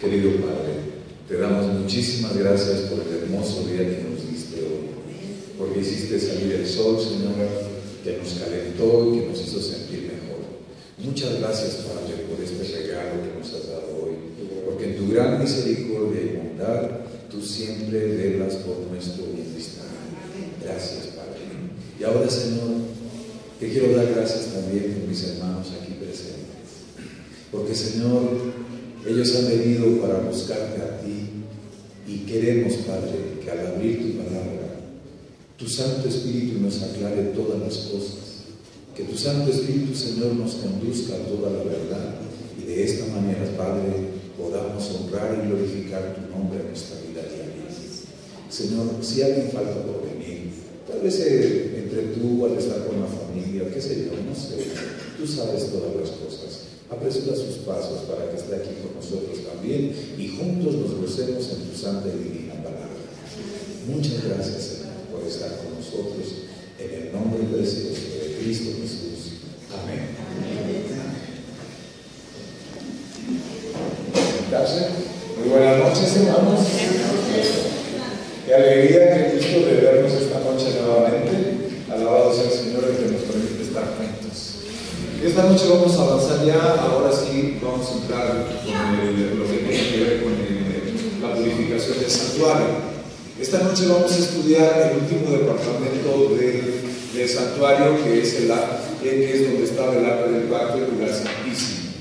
Querido Padre, te damos muchísimas gracias por el hermoso día que nos diste hoy, porque hiciste salir el sol, Señor, que nos calentó y que nos hizo sentir mejor. Muchas gracias, Padre, por este regalo que nos has dado hoy, porque en tu gran misericordia y bondad, tú siempre velas por nuestro bienestar. Gracias, Padre. Y ahora, Señor, te quiero dar gracias también por mis hermanos aquí presentes, porque, Señor, ellos han venido para buscarte a ti y queremos, Padre, que al abrir tu palabra, tu Santo Espíritu nos aclare todas las cosas, que tu Santo Espíritu, Señor, nos conduzca a toda la verdad y de esta manera, Padre, podamos honrar y glorificar tu nombre en nuestra vida diaria. Señor, si alguien falta por venir, tal vez entre tú al estar con la familia, qué sé yo, no sé, tú sabes todas las cosas. Apresura sus pasos para que esté aquí con nosotros también y juntos nos gocemos en tu santa y divina palabra. Muchas gracias, Señor, por estar con nosotros en el nombre precioso de Cristo Jesús. Amén. Muy buenas noches, hermanos. Qué alegría, qué gusto de vernos esta noche nuevamente. Alabado sea el Señor el que nos permite estar juntos. Esta noche vamos a avanzar ya, ahora sí vamos a entrar con lo que tiene que ver con la purificación del santuario. Esta noche vamos a estudiar el último departamento del santuario, que es donde estaba el arca del pacto, el lugar santísimo.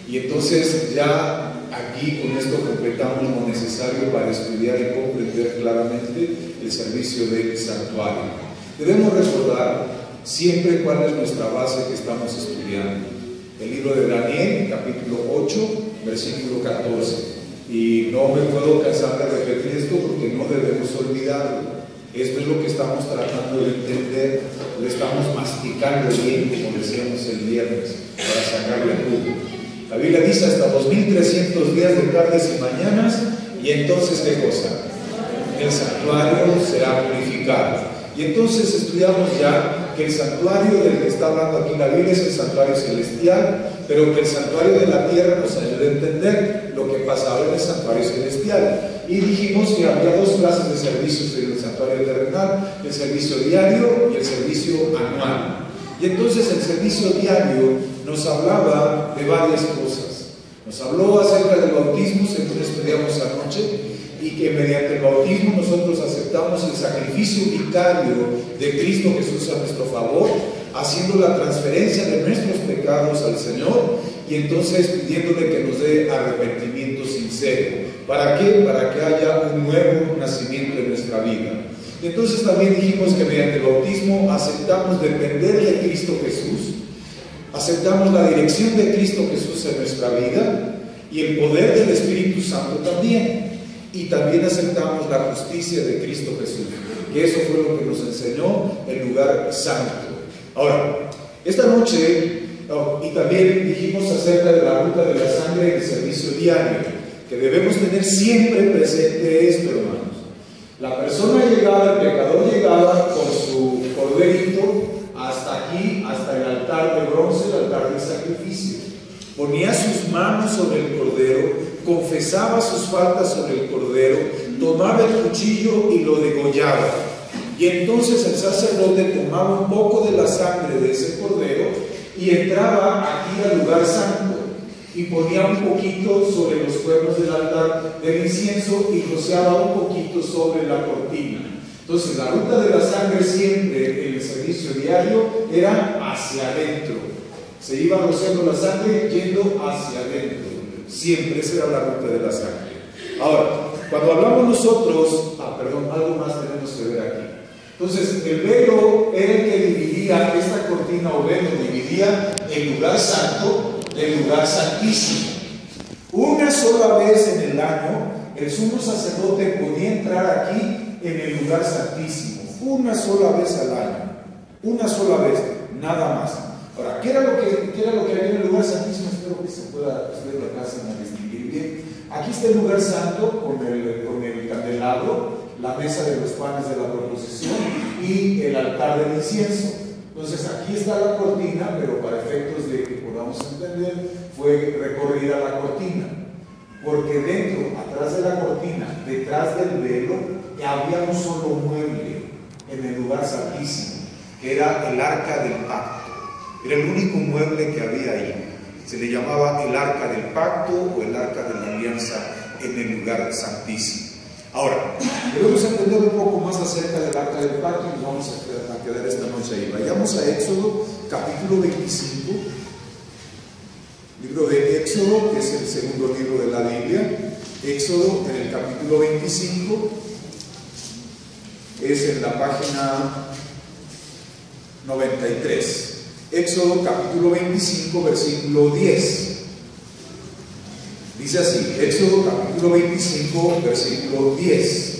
Y entonces ya aquí con esto completamos lo necesario para estudiar y comprender claramente el servicio del santuario. Debemos recordar siempre cuál es nuestra base que estamos estudiando. El libro de Daniel, capítulo 8, versículo 14. Y no me puedo cansar de repetir esto porque no debemos olvidarlo. Esto es lo que estamos tratando de entender, lo estamos masticando bien, como decíamos el viernes, para sacarle jugo. La Biblia dice hasta 2300 días de tardes y mañanas, y entonces ¿qué cosa? El santuario será purificado. Y entonces estudiamos ya que el santuario del que está hablando aquí la Biblia es el santuario celestial, pero que el santuario de la tierra nos ayuda a entender lo que pasaba en el santuario celestial. Y dijimos que había dos clases de servicios en el santuario terrenal, el servicio diario y el servicio anual. Y entonces el servicio diario nos hablaba de varias cosas. Nos habló acerca del bautismo, según estudiamos anoche, y que mediante el bautismo nosotros aceptamos el sacrificio vicario de Cristo Jesús a nuestro favor, haciendo la transferencia de nuestros pecados al Señor y entonces pidiéndole que nos dé arrepentimiento sincero. ¿Para qué? Para que haya un nuevo nacimiento en nuestra vida. Y entonces también dijimos que mediante el bautismo aceptamos depender de Cristo Jesús, aceptamos la dirección de Cristo Jesús en nuestra vida y el poder del Espíritu Santo también. Y también aceptamos la justicia de Cristo Jesús, que eso fue lo que nos enseñó el lugar santo. Ahora, esta noche, y también dijimos acerca de la ruta de la sangre en el servicio diario, que debemos tener siempre presente esto, hermanos. La persona llegaba, el pecador llegaba con su corderito hasta aquí, hasta el altar de bronce, el altar del sacrificio. Ponía sus manos sobre el cordero, confesaba sus faltas sobre el cordero, tomaba el cuchillo y lo degollaba. Y entonces el sacerdote tomaba un poco de la sangre de ese cordero y entraba aquí al lugar santo y ponía un poquito sobre los cuernos del altar del incienso y rociaba un poquito sobre la cortina. Entonces la ruta de la sangre siempre en el servicio diario era hacia adentro. Se iba rociando la sangre yendo hacia adentro. Siempre, esa era la ruta de la sangre. Ahora, cuando hablamos nosotros, algo más tenemos que ver aquí. Entonces, el velo era el que dividía, esta cortina o velo dividía el lugar santo del lugar santísimo. Una sola vez en el año, el sumo sacerdote podía entrar aquí en el lugar santísimo. Una sola vez al año. Una sola vez, nada más. Ahora, ¿qué era lo que había en el lugar santísimo? Espero que se pueda desde la casa distinguir bien. Aquí está el lugar santo con el candelabro, la mesa de los panes de la proposición y el altar del incienso. Entonces aquí está la cortina, pero para efectos de que podamos entender, fue recorrida la cortina. porque dentro, atrás de la cortina, detrás del velo, había un solo mueble en el lugar santísimo, que era el arca del pacto. Era el único mueble que había ahí. Se le llamaba el arca del pacto o el arca de la alianza en el lugar santísimo. Ahora, debemos entender un poco más acerca del arca del pacto y nos vamos a quedar esta noche ahí. Vayamos a Éxodo, capítulo 25. Libro de Éxodo, que es el segundo libro de la Biblia. Éxodo, en el capítulo 25, es en la página 93. Éxodo, capítulo 25, versículo 10. Dice así, Éxodo, capítulo 25, versículo 10.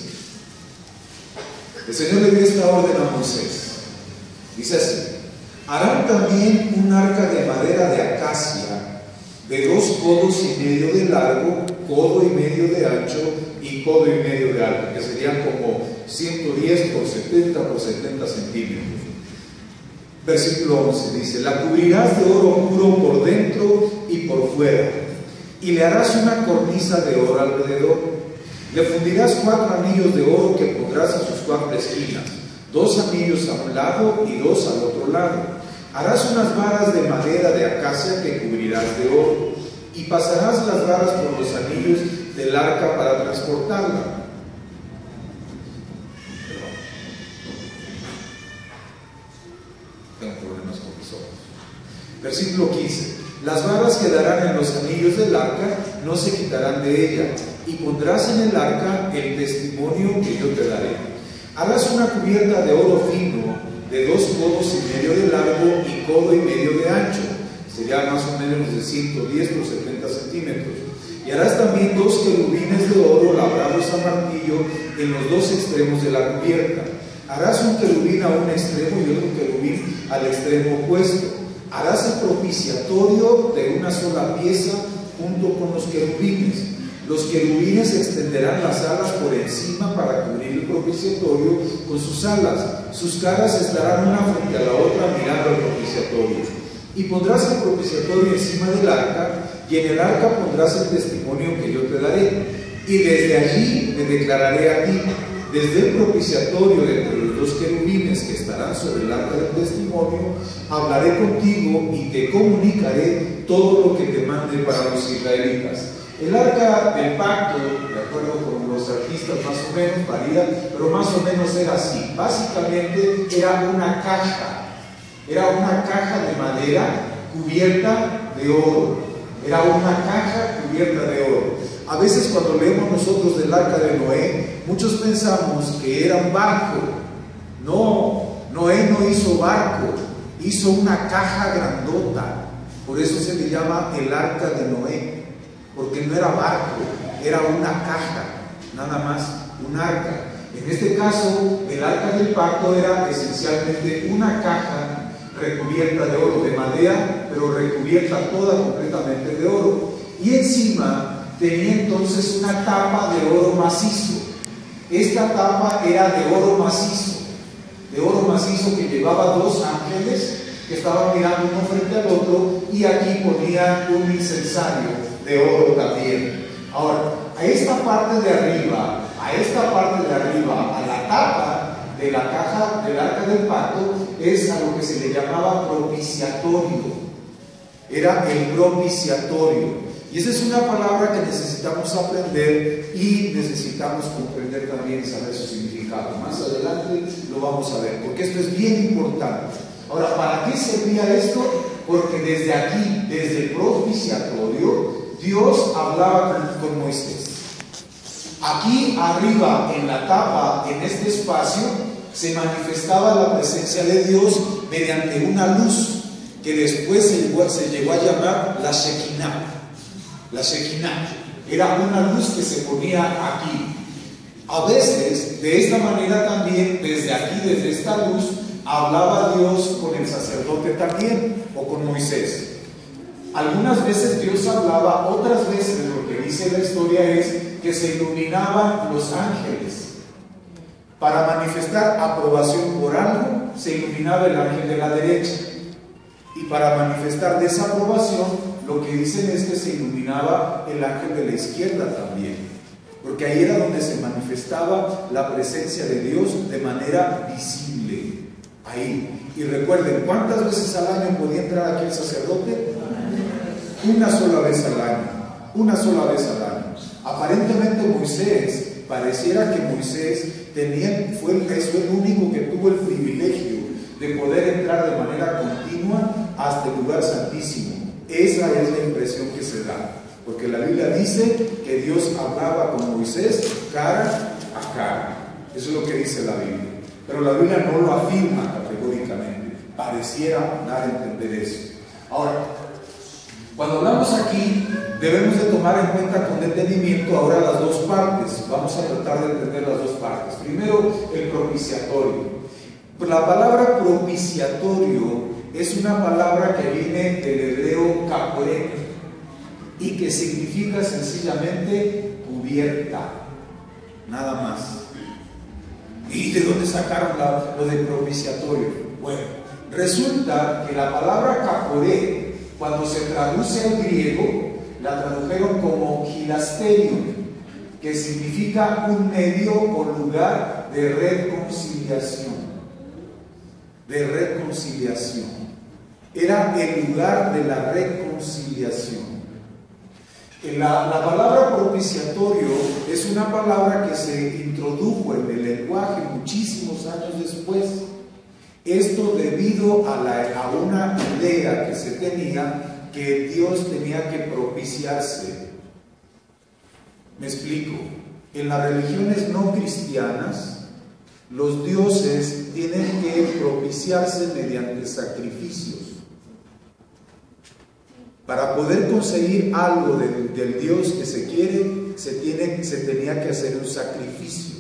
El Señor le dio esta orden a Moisés. Dice así: harán también un arca de madera de acacia, de 2 codos y medio de largo, codo y medio de ancho y codo y medio de alto, que serían como 110 por 70 por 70 centímetros. Versículo 11 dice: la cubrirás de oro puro por dentro y por fuera, y le harás una cornisa de oro alrededor. Le fundirás 4 anillos de oro que pondrás a sus 4 esquinas, 2 anillos a un lado y 2 al otro lado. Harás unas varas de madera de acacia que cubrirás de oro, y pasarás las varas por los anillos del arca para transportarla. Tengo problemas con mis ojos. Versículo 15: las varas quedarán en los anillos del arca, no se quitarán de ella, y pondrás en el arca el testimonio que yo te daré. Harás una cubierta de oro fino, de 2 codos y medio de largo y codo y medio de ancho, sería más o menos de 110 por 70 centímetros. Y harás también 2 querubines de oro labrados a martillo en los 2 extremos de la cubierta. Harás un querubín a un extremo y otro querubín al extremo opuesto. Harás el propiciatorio de una sola pieza junto con los querubines. Los querubines extenderán las alas por encima para cubrir el propiciatorio con sus alas. Sus caras estarán una frente a la otra mirando al propiciatorio. Y pondrás el propiciatorio encima del arca, y en el arca pondrás el testimonio que yo te daré. Y desde allí me declararé a ti. Desde el propiciatorio, entre los 2 querubines que estarán sobre el arca del testimonio, hablaré contigo y te comunicaré todo lo que te mande para los israelitas. El arca del pacto, de acuerdo con los artistas más o menos, varía, pero más o menos era así. Básicamente era una caja de madera cubierta de oro. Era una caja cubierta de oro. A veces cuando leemos nosotros del arca de Noé, muchos pensamos que era un barco. No, Noé no hizo barco, hizo una caja grandota. Por eso se le llama el arca de Noé, porque no era barco, era una caja, nada más, un arca. En este caso, el arca del pacto era esencialmente una caja recubierta de oro, de madera, pero recubierta toda completamente de oro. Y encima tenía entonces una tapa de oro macizo. Esta tapa era de oro macizo que llevaba 2 ángeles que estaban mirando uno frente al otro, y aquí ponía un incensario de oro también. Ahora, a esta parte de arriba, a la tapa de la caja del arca del pacto, es a lo que se le llamaba propiciatorio. Era el propiciatorio. Y esa es una palabra que necesitamos aprender y necesitamos comprender también y saber su significado. Más adelante lo vamos a ver, porque esto es bien importante. Ahora, ¿para qué servía esto? Porque desde aquí, desde el propiciatorio, Dios hablaba con Moisés. Aquí arriba, en la tapa, en este espacio, se manifestaba la presencia de Dios mediante una luz que después se llegó a llamar la Shekinah. La Shekinah era una luz que se ponía aquí. A veces, de esta manera también, desde aquí, desde esta luz, hablaba Dios con el sacerdote también, o con Moisés. Algunas veces Dios hablaba, otras veces lo que dice la historia es que se iluminaban los ángeles. Para manifestar aprobación por algo, se iluminaba el ángel de la derecha. Y para manifestar desaprobación, lo que dicen es que se iluminaba el ángel de la izquierda también, porque ahí era donde se manifestaba la presencia de Dios de manera visible, ahí. Y recuerden, ¿cuántas veces al año podía entrar aquí el sacerdote? Una sola vez al año, una sola vez al año. Aparentemente Moisés, pareciera que Moisés fue el único que tuvo el privilegio de poder entrar de manera continua hasta el lugar santísimo. Esa es la impresión que se da, porque la Biblia dice que Dios hablaba con Moisés cara a cara. Eso es lo que dice la Biblia, pero la Biblia no lo afirma categóricamente, pareciera dar a entender eso. Ahora, cuando hablamos aquí, debemos de tomar en cuenta con detenimiento ahora las dos partes. Vamos a tratar de entender las dos partes. Primero, el propiciatorio. La palabra propiciatorio es una palabra que viene del hebreo kaporé y que significa sencillamente cubierta, nada más. ¿Y de dónde sacaron lo de propiciatorio? Bueno, resulta que la palabra kaporé, cuando se traduce al griego, la tradujeron como hilasterion, que significa un medio o lugar de reconciliación. De reconciliación. Era el lugar de la reconciliación. La palabra propiciatorio es una palabra que se introdujo en el lenguaje muchísimos años después. Esto debido a una idea que se tenía que Dios tenía que propiciarse. Me explico. En las religiones no cristianas, los dioses tienen que propiciarse mediante sacrificios. Para poder conseguir algo del Dios que se quiere, se tenía que hacer un sacrificio.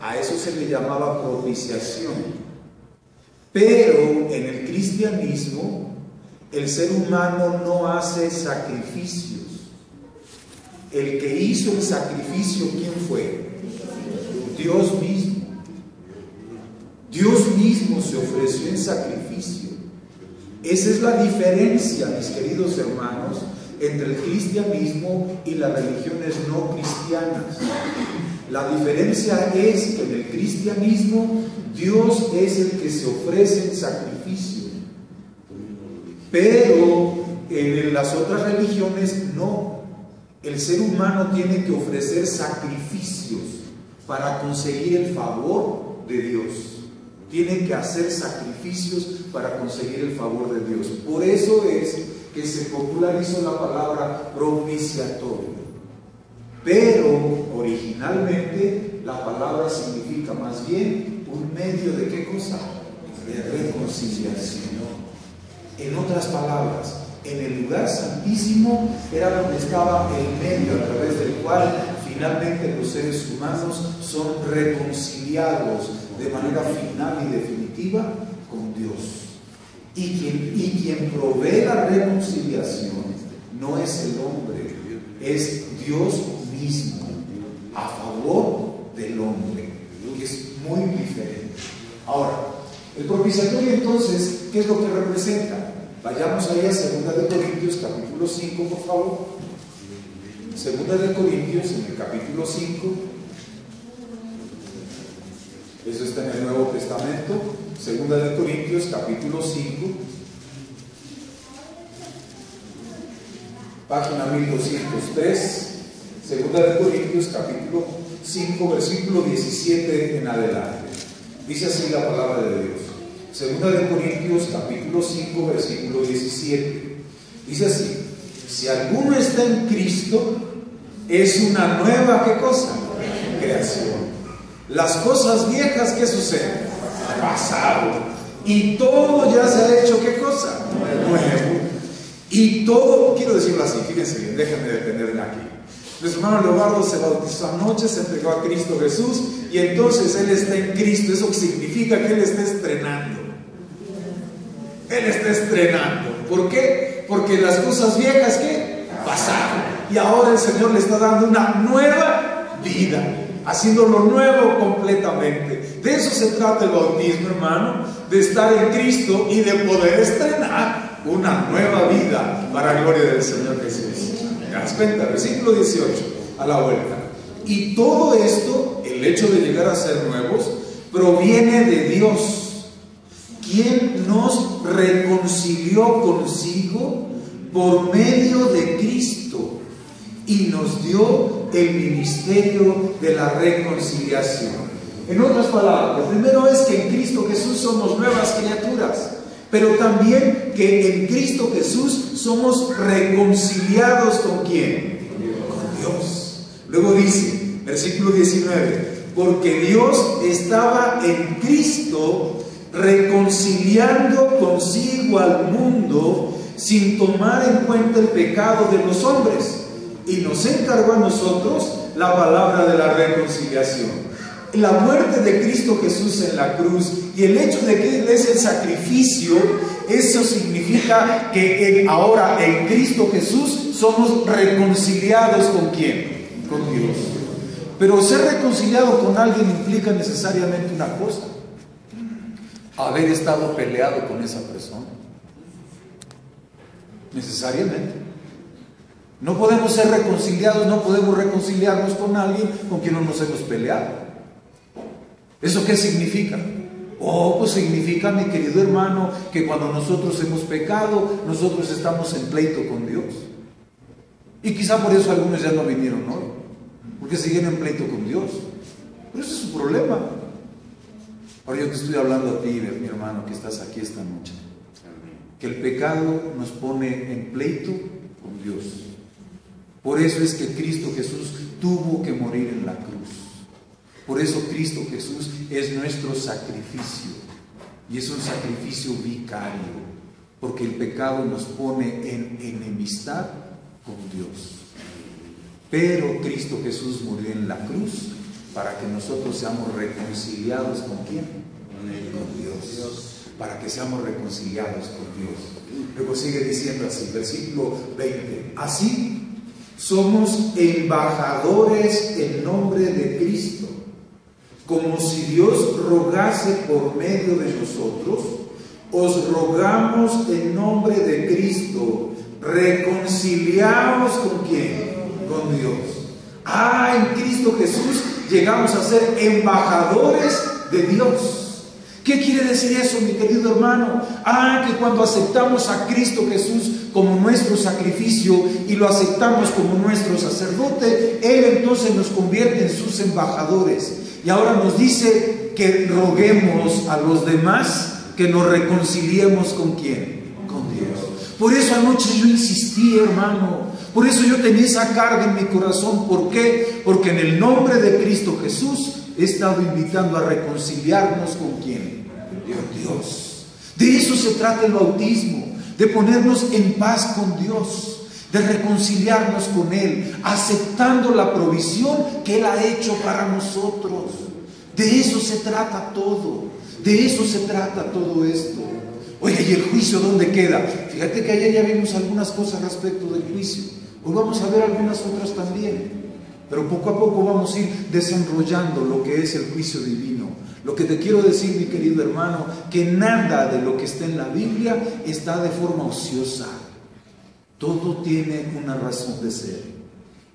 A eso se le llamaba propiciación. Pero en el cristianismo, el ser humano no hace sacrificios. El que hizo el sacrificio, ¿quién fue? Dios mismo. Dios mismo se ofreció en sacrificio. Esa es la diferencia, mis queridos hermanos, entre el cristianismo y las religiones no cristianas. La diferencia es que en el cristianismo Dios es el que se ofrece en sacrificio, pero en las otras religiones no. El ser humano tiene que ofrecer sacrificios para conseguir el favor de Dios. Tiene que hacer sacrificios para conseguir el favor de Dios. Por eso es que se popularizó la palabra propiciatorio. Pero originalmente la palabra significa más bien un medio de ¿qué cosa? De reconciliación. En otras palabras, en el lugar santísimo era donde estaba el medio a través del cual finalmente los seres humanos son reconciliados de manera final y definitiva con Dios. Y quien provee la reconciliación no es el hombre, es Dios mismo, a favor del hombre, que es muy diferente. Ahora, el propiciatorio entonces, ¿qué es lo que representa? Vayamos ahí a 2 de Corintios capítulo 5, por favor. 2 de Corintios, en el capítulo 5. Eso está en el Nuevo Testamento. 2 de Corintios capítulo 5, página 1203. 2 de Corintios capítulo 5, versículo 17 en adelante. Dice así la palabra de Dios. 2 de Corintios capítulo 5, versículo 17. Dice así: si alguno está en Cristo, es una nueva, ¿qué cosa? Creación. Las cosas viejas, ¿qué sucede? Pasado. Y todo ya se ha hecho, ¿qué cosa? Nuevo. Y todo, quiero decirlo así, fíjense bien, déjenme detenerme aquí. Nuestro hermano Leobardo se bautizó anoche, se entregó a Cristo Jesús, y entonces él está en Cristo. Eso significa que él está estrenando. Él está estrenando. ¿Por qué? Porque las cosas viejas, ¿qué? Pasaron. Y ahora el Señor le está dando una nueva vida, haciéndolo nuevo completamente. De eso se trata el bautismo, hermano, de estar en Cristo y de poder estrenar. una nueva vida para gloria del Señor Jesús. ¿Te das cuenta? Versículo 18, a la vuelta. Y todo esto, el hecho de llegar a ser nuevos, proviene de Dios, quien nos reconcilió consigo por medio de Cristo y nos dio el ministerio de la reconciliación. En otras palabras, lo primero es que en Cristo Jesús somos nuevas criaturas, pero también que en Cristo Jesús somos reconciliados ¿con quién? Con Dios. Luego dice, versículo 19, porque Dios estaba en Cristo reconciliando consigo al mundo sin tomar en cuenta el pecado de los hombres, y nos encargó a nosotros la palabra de la reconciliación. La muerte de Cristo Jesús en la cruz y el hecho de que Él es el sacrificio, eso significa que ahora en Cristo Jesús somos reconciliados ¿con quién? Con Dios. Pero ser reconciliado con alguien implica necesariamente una cosa: haber estado peleado con esa persona. Necesariamente. No podemos ser reconciliados, no podemos reconciliarnos con alguien con quien no nos hemos peleado. ¿Eso qué significa? Pues significa, mi querido hermano, que cuando nosotros hemos pecado, nosotros estamos en pleito con Dios. Y quizá por eso algunos ya no vinieron hoy, porque siguen en pleito con Dios. Pero ese es su problema. Ahora yo te estoy hablando a ti, mi hermano, que estás aquí esta noche, que el pecado nos pone en pleito con Dios. Por eso es que Cristo Jesús tuvo que morir en la cruz. Por eso Cristo Jesús es nuestro sacrificio, y es un sacrificio vicario, porque el pecado nos pone en enemistad con Dios. Pero Cristo Jesús murió en la cruz para que nosotros seamos reconciliados ¿con quién? Con Dios. Para que seamos reconciliados con Dios. Luego sigue diciendo así, versículo 20: así somos embajadores en nombre de Cristo, como si Dios rogase por medio de nosotros. Os rogamos en nombre de Cristo, reconciliaos ¿con quién? Con Dios. En Cristo Jesús llegamos a ser embajadores de Dios. ¿Qué quiere decir eso, mi querido hermano? Que cuando aceptamos a Cristo Jesús como nuestro sacrificio y lo aceptamos como nuestro sacerdote, Él entonces nos convierte en sus embajadores. Y ahora nos dice que roguemos a los demás que nos reconciliemos ¿con quién? Con Dios. Por eso anoche yo insistí, hermano. Por eso yo tenía esa carga en mi corazón. ¿Por qué? Porque en el nombre de Cristo Jesús he estado invitando a reconciliarnos ¿con quién? Con Dios. De eso se trata el bautismo, de ponernos en paz con Dios, de reconciliarnos con Él, aceptando la provisión que Él ha hecho para nosotros. De eso se trata todo, de eso se trata todo esto. Oye, ¿y el juicio dónde queda? Fíjate que ayer ya vimos algunas cosas respecto del juicio. Hoy vamos a ver algunas otras también. Pero poco a poco vamos a ir desenrollando lo que es el juicio divino. Lo que te quiero decir, mi querido hermano, que nada de lo que está en la Biblia está de forma ociosa. Todo tiene una razón de ser.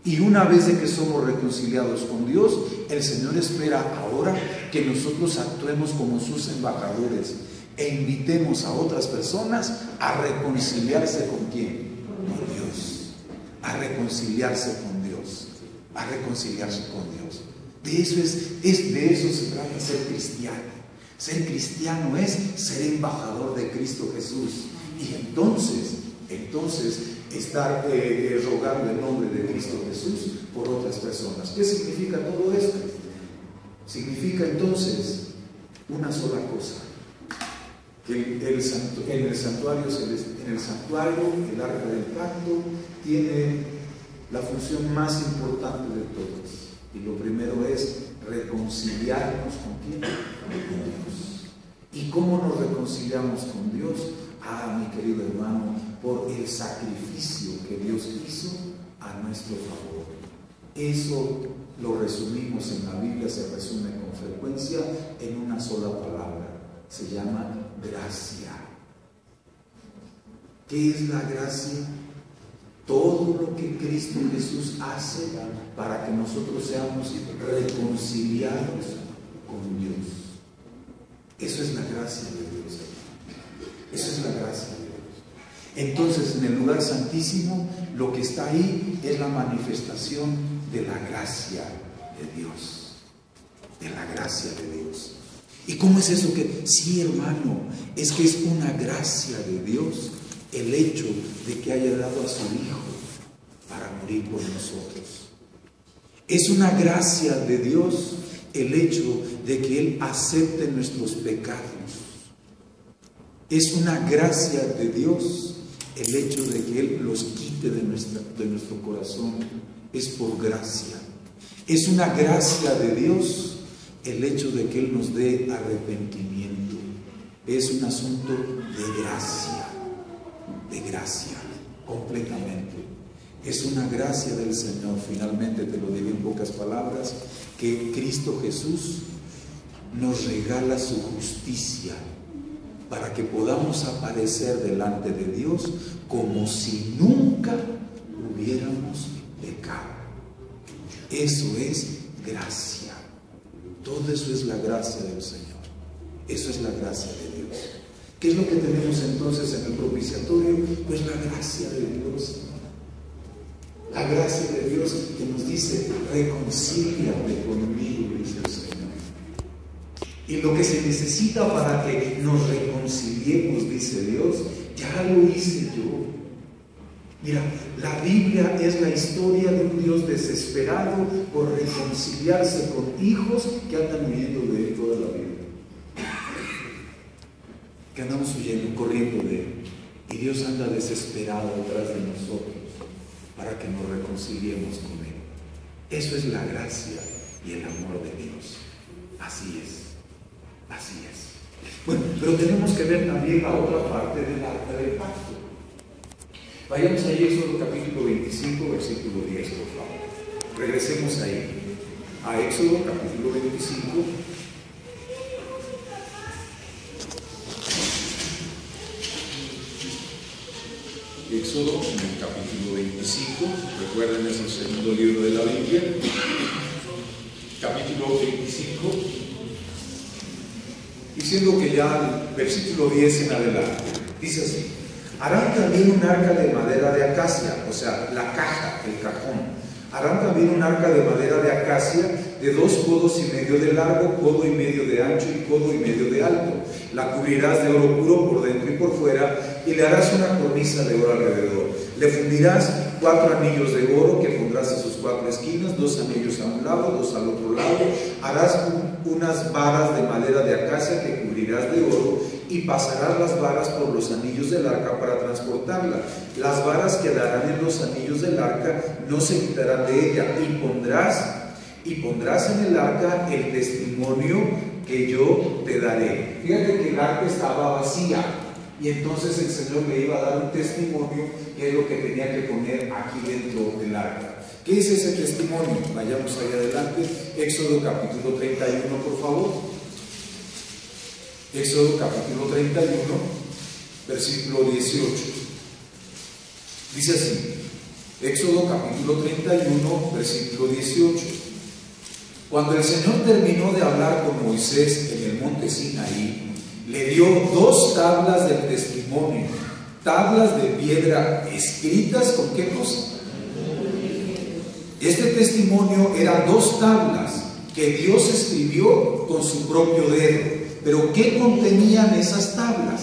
Y una vez de que somos reconciliados con Dios, el Señor espera ahora que nosotros actuemos como sus embajadores e invitemos a otras personas a reconciliarse ¿con quién? Con Dios. A reconciliarse con Dios. A reconciliarse con Dios. De eso de eso se trata ser cristiano. Ser cristiano es ser embajador de Cristo Jesús. Y entonces estar rogando en nombre de Cristo Jesús por otras personas. ¿Qué significa todo esto? Significa entonces una sola cosa: que en el santuario, el arca del pacto tiene la función más importante de todas. Y lo primero es reconciliarnos ¿con quién? Con Dios. ¿Y cómo nos reconciliamos con Dios? Mi querido hermano, por el sacrificio que Dios hizo a nuestro favor. Eso lo resumimos en la Biblia, se resume con frecuencia en una sola palabra. Se llama gracia. ¿Qué es la gracia? Todo lo que Cristo Jesús hace para que nosotros seamos reconciliados con Dios. Eso es la gracia de Dios. Eso es la gracia de Dios. Entonces, en el lugar santísimo, lo que está ahí es la manifestación de la gracia de Dios. De la gracia de Dios. ¿Y cómo es eso que? Sí, hermano, es que es una gracia de Dios el hecho de que haya dado a su Hijo para morir por nosotros. Es una gracia de Dios el hecho de que Él acepte nuestros pecados. Es una gracia de Dios el hecho de que Él los quite de nuestro corazón. Es por gracia. Es una gracia de Dios el hecho de que Él nos dé arrepentimiento. Es un asunto de gracia. De gracia, completamente. Es una gracia del Señor. Finalmente te lo digo en pocas palabras, que Cristo Jesús nos regala su justicia para que podamos aparecer delante de Dios como si nunca hubiéramos pecado. Eso es gracia. Todo eso es la gracia del Señor. Eso es la gracia de Dios. ¿Qué es lo que tenemos entonces en el propiciatorio? Pues la gracia de Dios. La gracia de Dios que nos dice, reconcíliate conmigo, dice el Señor. Y lo que se necesita para que nos reconciliemos, dice Dios, ya lo hice yo. Mira, la Biblia es la historia de un Dios desesperado por reconciliarse con hijos que andan huyendo de Él toda la vida. Que andamos huyendo, corriendo de Él. Y Dios anda desesperado detrás de nosotros para que nos reconciliemos con Él. Eso es la gracia y el amor de Dios. Así es. Así es. Bueno, pero tenemos que ver también la otra parte del arca del pacto. Vayamos ahí a Éxodo capítulo 25, versículo 10, por favor. Regresemos ahí a Éxodo capítulo 25. Éxodo, en el capítulo 25, recuerden, es el segundo libro de la Biblia, capítulo 25, diciendo que ya el versículo 10 en adelante, dice así: harán también un arca de madera de acacia, o sea, la caja, el cajón. Harán también un arca de madera de acacia de 2 codos y medio de largo, codo y medio de ancho y codo y medio de alto. La cubrirás de oro puro por dentro y por fuera, y le harás una cornisa de oro alrededor. Le fundirás 4 anillos de oro que pondrás a sus 4 esquinas, 2 anillos a un lado, 2 al otro lado. Harás unas varas de madera de acacia que cubrirás de oro, y pasarás las varas por los anillos del arca para transportarla. Las varas quedarán en los anillos del arca, no se quitarán de ella, y pondrás en el arca el testimonio que yo te daré. Fíjate que el arca estaba vacía, y entonces el Señor le iba a dar un testimonio, que es lo que tenía que poner aquí dentro del arca. ¿Qué es ese testimonio? Vayamos ahí adelante. Éxodo capítulo 31, por favor. Éxodo capítulo 31, versículo 18. Dice así, Éxodo capítulo 31, versículo 18. Cuando el Señor terminó de hablar con Moisés en el monte Sinaí, le dio 2 tablas del testimonio, tablas de piedra escritas con ¿qué cosa? Este testimonio eran 2 tablas que Dios escribió con su propio dedo. Pero ¿qué contenían esas tablas?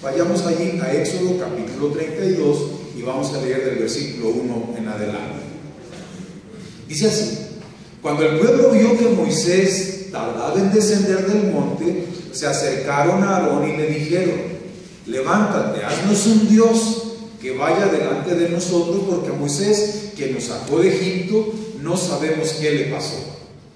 Vayamos allí a Éxodo capítulo 32 y vamos a leer del versículo 1 en adelante. Dice así: cuando el pueblo vio que Moisés tardaba en descender del monte, se acercaron a Aarón y le dijeron: levántate, haznos un Dios que vaya delante de nosotros, porque a Moisés, que nos sacó de Egipto, no sabemos qué le pasó.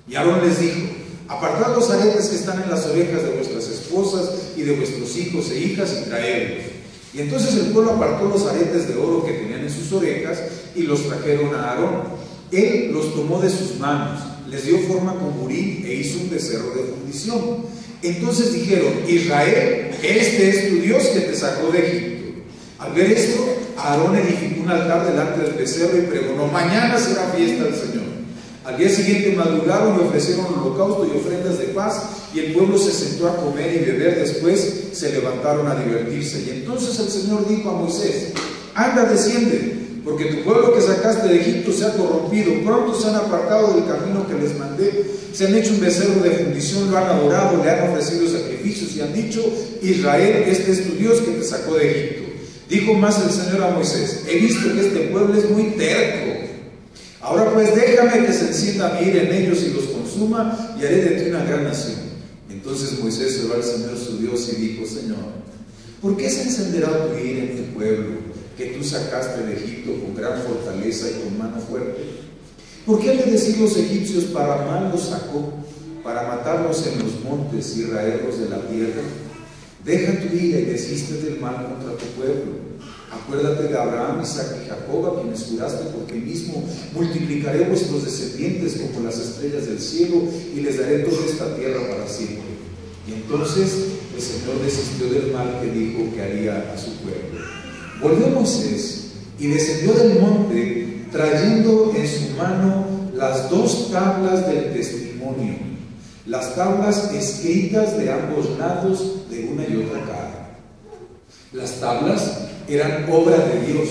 Y Aarón les dijo: apartad los aretes que están en las orejas de vuestras esposas y de vuestros hijos e hijas y traedlos. Y entonces el pueblo apartó los aretes de oro que tenían en sus orejas y los trajeron a Aarón. Él los tomó de sus manos, les dio forma con burí e hizo un becerro de fundición. Entonces dijeron: Israel, este es tu Dios que te sacó de Egipto. Al ver esto, Aarón edificó un altar delante del becerro y pregonó: mañana será fiesta del Señor. Al día siguiente madrugaron y ofrecieron holocausto y ofrendas de paz, y el pueblo se sentó a comer y beber. Después se levantaron a divertirse. Y entonces el Señor dijo a Moisés: anda, desciende, porque tu pueblo que sacaste de Egipto se ha corrompido. Pronto se han apartado del camino que les mandé, se han hecho un becerro de fundición, lo han adorado, le han ofrecido sacrificios y han dicho: Israel, este es tu Dios que te sacó de Egipto. Dijo más el Señor a Moisés: he visto que este pueblo es muy terco. Ahora pues déjame que se encienda mi ira en ellos y los consuma, y haré de ti una gran nación. Entonces Moisés oró al Señor su Dios y dijo: Señor, ¿por qué se encenderá tu ira en este pueblo que tú sacaste de Egipto con gran fortaleza y con mano fuerte? ¿Por qué han de decir los egipcios: para mal los sacó, para matarlos en los montes y raerlos de la tierra? Deja tu ira y desiste del mal contra tu pueblo. Acuérdate de Abraham, Isaac y Jacob, a quienes juraste, porque mismo multiplicaré vuestros descendientes como las estrellas del cielo, y les daré toda esta tierra para siempre. Y entonces el Señor desistió del mal que dijo que haría a su pueblo. Volvió Moisés y descendió del monte, trayendo en su mano las 2 tablas del testimonio, las tablas escritas de ambos lados de una y otra cara. Las tablas eran obra de Dios,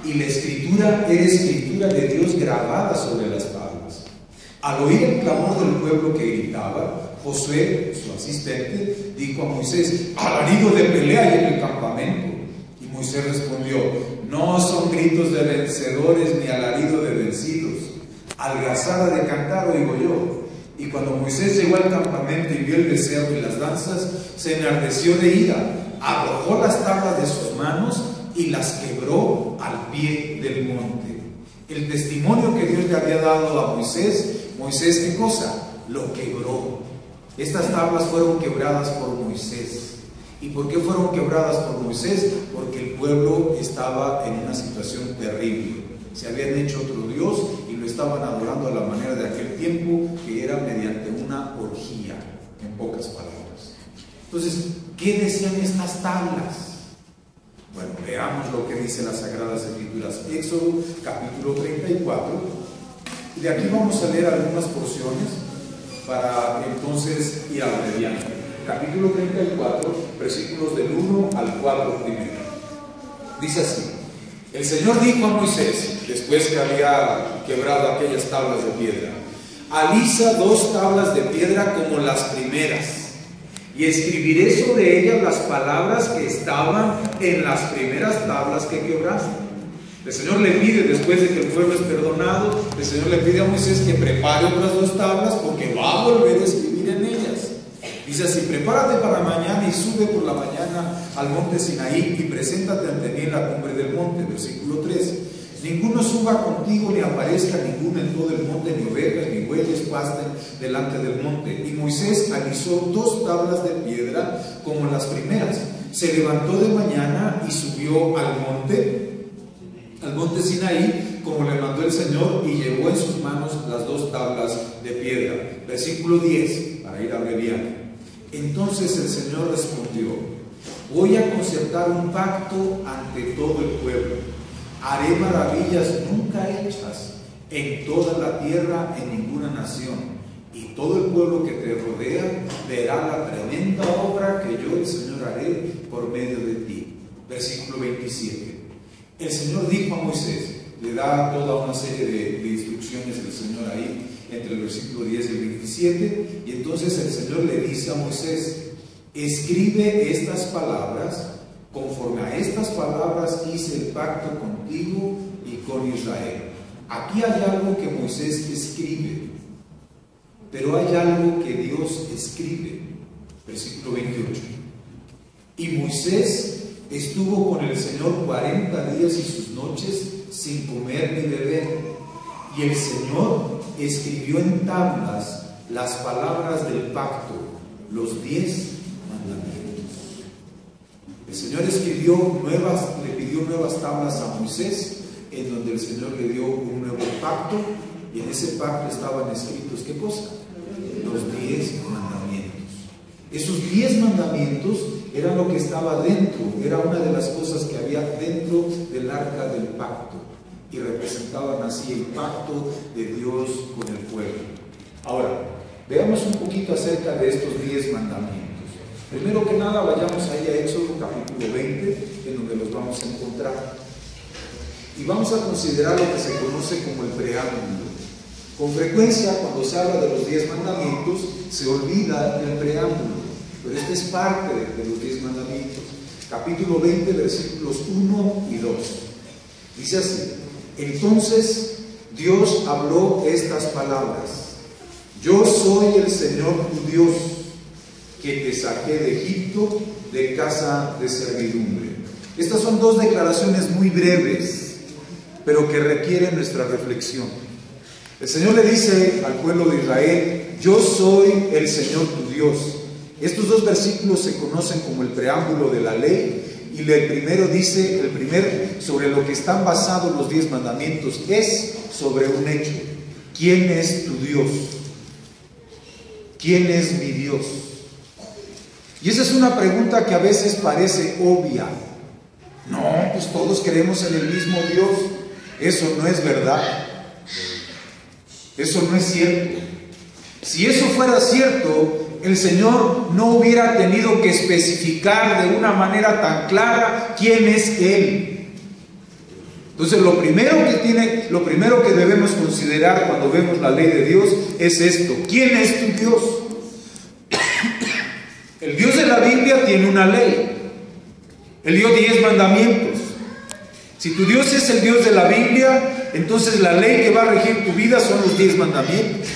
y la escritura era escritura de Dios grabada sobre las tablas. Al oír el clamor del pueblo que gritaba, Josué, su asistente, dijo a Moisés: alarido de pelea hay en el campamento. Y Moisés respondió: no son gritos de vencedores ni alarido de vencidos, algazara de cantar oigo yo. Y cuando Moisés llegó al campamento y vio el becerro y las danzas, se enardeció de ira, arrojó las tablas de sus manos y las quebró al pie del monte. El testimonio que Dios le había dado a Moisés, ¿qué cosa? Lo quebró. Estas tablas fueron quebradas por Moisés. ¿Y por qué fueron quebradas por Moisés? Porque el pueblo estaba en una situación terrible. Se habían hecho otro Dios y lo estaban adorando a la manera de aquel tiempo, que era mediante una orgía, en pocas palabras. Entonces, ¿qué decían estas tablas? Bueno, veamos lo que dice las Sagradas Escrituras. Éxodo capítulo 34. Y de aquí vamos a leer algunas porciones para entonces ir abreviando. Capítulo 34, versículos del 1 al 4 primero. Dice así: el Señor dijo a Moisés, después que había quebrado aquellas tablas de piedra: alisa 2 tablas de piedra como las primeras, y escribiré sobre ellas las palabras que estaban en las primeras tablas que quebraste. El Señor le pide, después de que el pueblo es perdonado, el Señor le pide a Moisés que prepare otras 2 tablas, porque va a volver a escribir en ellas. Dice así: prepárate para mañana y sube por la mañana al monte Sinaí y preséntate ante mí en la cumbre del monte. Versículo 3: ninguno suba contigo ni aparezca ninguno en todo el monte, ni ovejas ni bueyes pasten delante del monte. Y Moisés alisó 2 tablas de piedra como las primeras. Se levantó de mañana y subió al monte Sinaí, como le mandó el Señor, y llevó en sus manos las 2 tablas de piedra. Versículo 10, para ir abreviando. Entonces el Señor respondió: voy a concertar un pacto ante todo el pueblo. Haré maravillas nunca hechas en toda la tierra, en ninguna nación. Y todo el pueblo que te rodea verá la tremenda obra que yo, el Señor, haré por medio de ti. Versículo 27. El Señor dijo a Moisés, le da toda una serie de instrucciones el Señor ahí, entre el versículo 10 y el 27, y entonces el Señor le dice a Moisés: escribe estas palabras, conforme a estas palabras hice el pacto contigo y con Israel. Aquí hay algo que Moisés escribe, pero hay algo que Dios escribe. Versículo 28. Y Moisés estuvo con el Señor 40 días y sus noches sin comer ni beber, y el Señor escribió en tablas las palabras del pacto, los 10 mandamientos. El Señor le pidió nuevas tablas a Moisés, en donde el Señor le dio un nuevo pacto, y en ese pacto estaban escritos, ¿qué cosa? Los 10 mandamientos. Esos 10 mandamientos era lo que estaba dentro, era una de las cosas que había dentro del arca del pacto, y representaban así el pacto de Dios con el pueblo. Ahora, veamos un poquito acerca de estos 10 mandamientos. Primero que nada, vayamos ahí a Éxodo capítulo 20, en donde los vamos a encontrar. Y vamos a considerar lo que se conoce como el preámbulo. Con frecuencia, cuando se habla de los 10 mandamientos, se olvida el preámbulo, pero este es parte de los 10 mandamientos. Capítulo 20, versículos 1 y 2. Dice así: entonces Dios habló estas palabras: yo soy el Señor tu Dios, que te saqué de Egipto, de casa de servidumbre. Estas son 2 declaraciones muy breves, pero que requieren nuestra reflexión. El Señor le dice al pueblo de Israel: yo soy el Señor tu Dios. Estos 2 versículos se conocen como el preámbulo de la ley, y el primero dice, el primer sobre lo que están basados los 10 mandamientos es sobre un hecho: ¿quién es tu Dios? ¿Quién es mi Dios? Y esa es una pregunta que a veces parece obvia. No, pues todos creemos en el mismo Dios. Eso no es verdad. Eso no es cierto. Si eso fuera cierto, el Señor no hubiera tenido que especificar de una manera tan clara quién es Él. Entonces lo primero que debemos considerar cuando vemos la ley de Dios es esto: ¿quién es tu Dios? El Dios de la Biblia tiene una ley. Él dio 10 mandamientos. Si tu Dios es el Dios de la Biblia, entonces la ley que va a regir tu vida son los 10 mandamientos.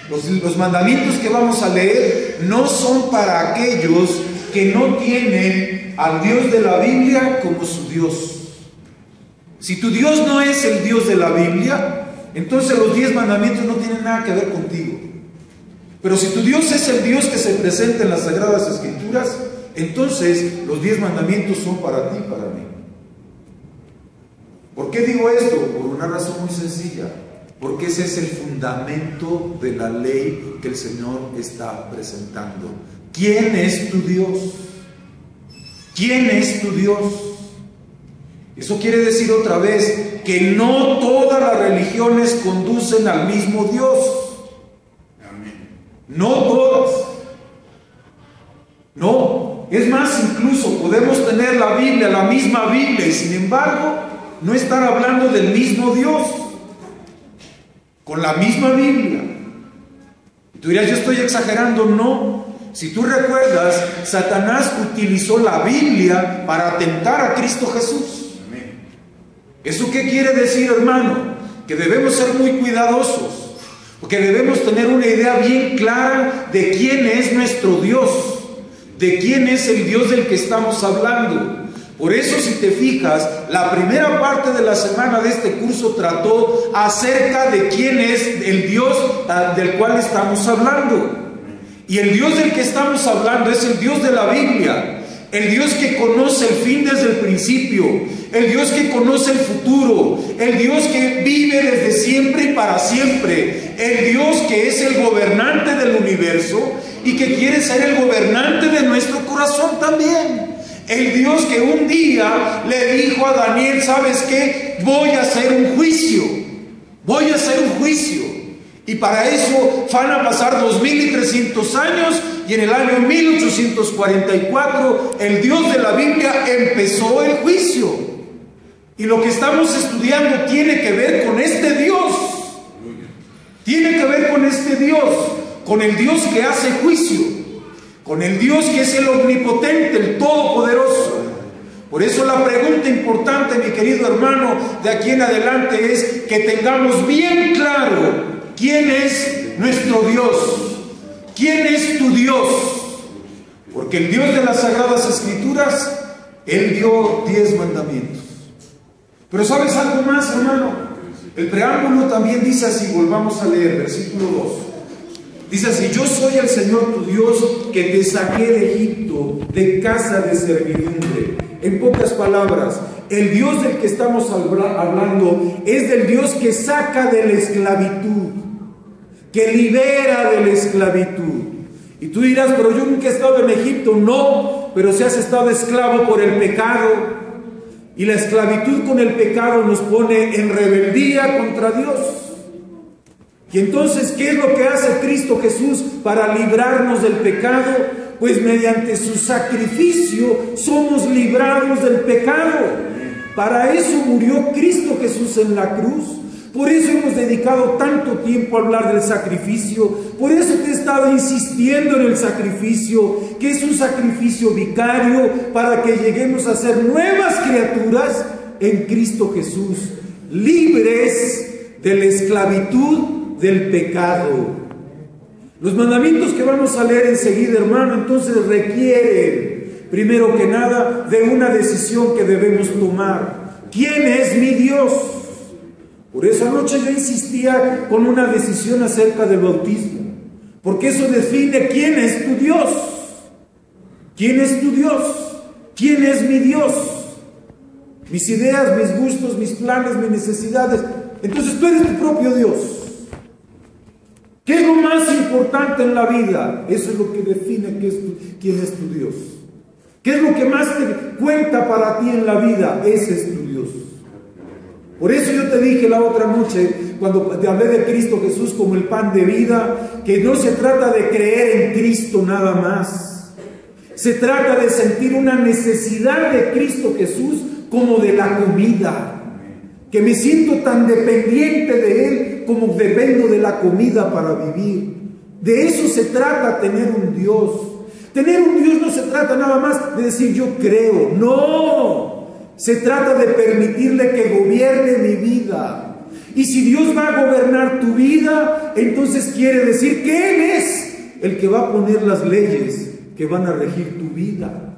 Los mandamientos que vamos a leer no son para aquellos que no tienen al Dios de la Biblia como su Dios. Si tu Dios no es el Dios de la Biblia, entonces los 10 mandamientos no tienen nada que ver contigo. Pero si tu Dios es el Dios que se presenta en las Sagradas Escrituras, entonces los 10 mandamientos son para ti y para mí. ¿Por qué digo esto? Por una razón muy sencilla. Porque ese es el fundamento de la ley que el Señor está presentando. ¿Quién es tu Dios? ¿Quién es tu Dios? Eso quiere decir otra vez que no todas las religiones conducen al mismo Dios. No todas. No. Es más, incluso podemos tener la Biblia, la misma Biblia, y sin embargo no estar hablando del mismo Dios con la misma Biblia. Y tú dirás: yo estoy exagerando. No. Si tú recuerdas, Satanás utilizó la Biblia para atentar a Cristo Jesús. ¿Eso qué quiere decir, hermano? Que debemos ser muy cuidadosos, porque debemos tener una idea bien clara de quién es nuestro Dios, de quién es el Dios del que estamos hablando. Por eso, si te fijas, la primera parte de la semana de este curso trató acerca de quién es el Dios del cual estamos hablando. Y el Dios del que estamos hablando es el Dios de la Biblia. El Dios que conoce el fin desde el principio, el Dios que conoce el futuro, el Dios que vive desde siempre y para siempre, el Dios que es el gobernante del universo y que quiere ser el gobernante de nuestro corazón también. El Dios que un día le dijo a Daniel: ¿sabes qué? Voy a hacer un juicio, voy a hacer un juicio. Y para eso van a pasar 2300 años, y en el año 1844 el Dios de la Biblia empezó el juicio. Y lo que estamos estudiando tiene que ver con este Dios. Tiene que ver con este Dios, con el Dios que hace juicio, con el Dios que es el omnipotente, el todopoderoso. Por eso la pregunta importante, mi querido hermano, de aquí en adelante es que tengamos bien claro quién es nuestro Dios. ¿Quién es tu Dios? Porque el Dios de las Sagradas Escrituras, Él dio 10 mandamientos. Pero ¿sabes algo más, hermano? El preámbulo también dice así, volvamos a leer, versículo 2. Dice así: yo soy el Señor tu Dios, que te saqué de Egipto, de casa de servidumbre. En pocas palabras, el Dios del que estamos hablando es del Dios que saca de la esclavitud, que libera de la esclavitud. Y tú dirás: pero yo nunca he estado en Egipto. No, pero si has estado esclavo por el pecado, y la esclavitud con el pecado nos pone en rebeldía contra Dios. Y entonces, ¿qué es lo que hace Cristo Jesús para librarnos del pecado? Pues mediante su sacrificio somos librados del pecado. Para eso murió Cristo Jesús en la cruz. Por eso hemos dedicado tanto tiempo a hablar del sacrificio. Por eso te he estado insistiendo en el sacrificio, que es un sacrificio vicario para que lleguemos a ser nuevas criaturas en Cristo Jesús, libres de la esclavitud del pecado. Los mandamientos que vamos a leer enseguida, hermano, entonces requieren, primero que nada, de una decisión que debemos tomar. ¿Quién es mi Dios? Por eso anoche yo insistía con una decisión acerca del bautismo, porque eso define quién es tu Dios. ¿Quién es tu Dios? ¿Quién es mi Dios? Mis ideas, mis gustos, mis planes, mis necesidades. Entonces tú eres tu propio Dios. ¿Qué es lo más importante en la vida? Eso es lo que define quién es tu Dios. ¿Qué es lo que más te cuenta para ti en la vida? Ese es tu Dios. Por eso yo te dije la otra noche, cuando te hablé de Cristo Jesús como el pan de vida, que no se trata de creer en Cristo nada más. Se trata de sentir una necesidad de Cristo Jesús como de la comida. Que me siento tan dependiente de Él como dependo de la comida para vivir. De eso se trata tener un Dios. Tener un Dios no se trata nada más de decir yo creo. No. Se trata de permitirle que gobierne mi vida. Y si Dios va a gobernar tu vida, entonces quiere decir que Él es el que va a poner las leyes que van a regir tu vida.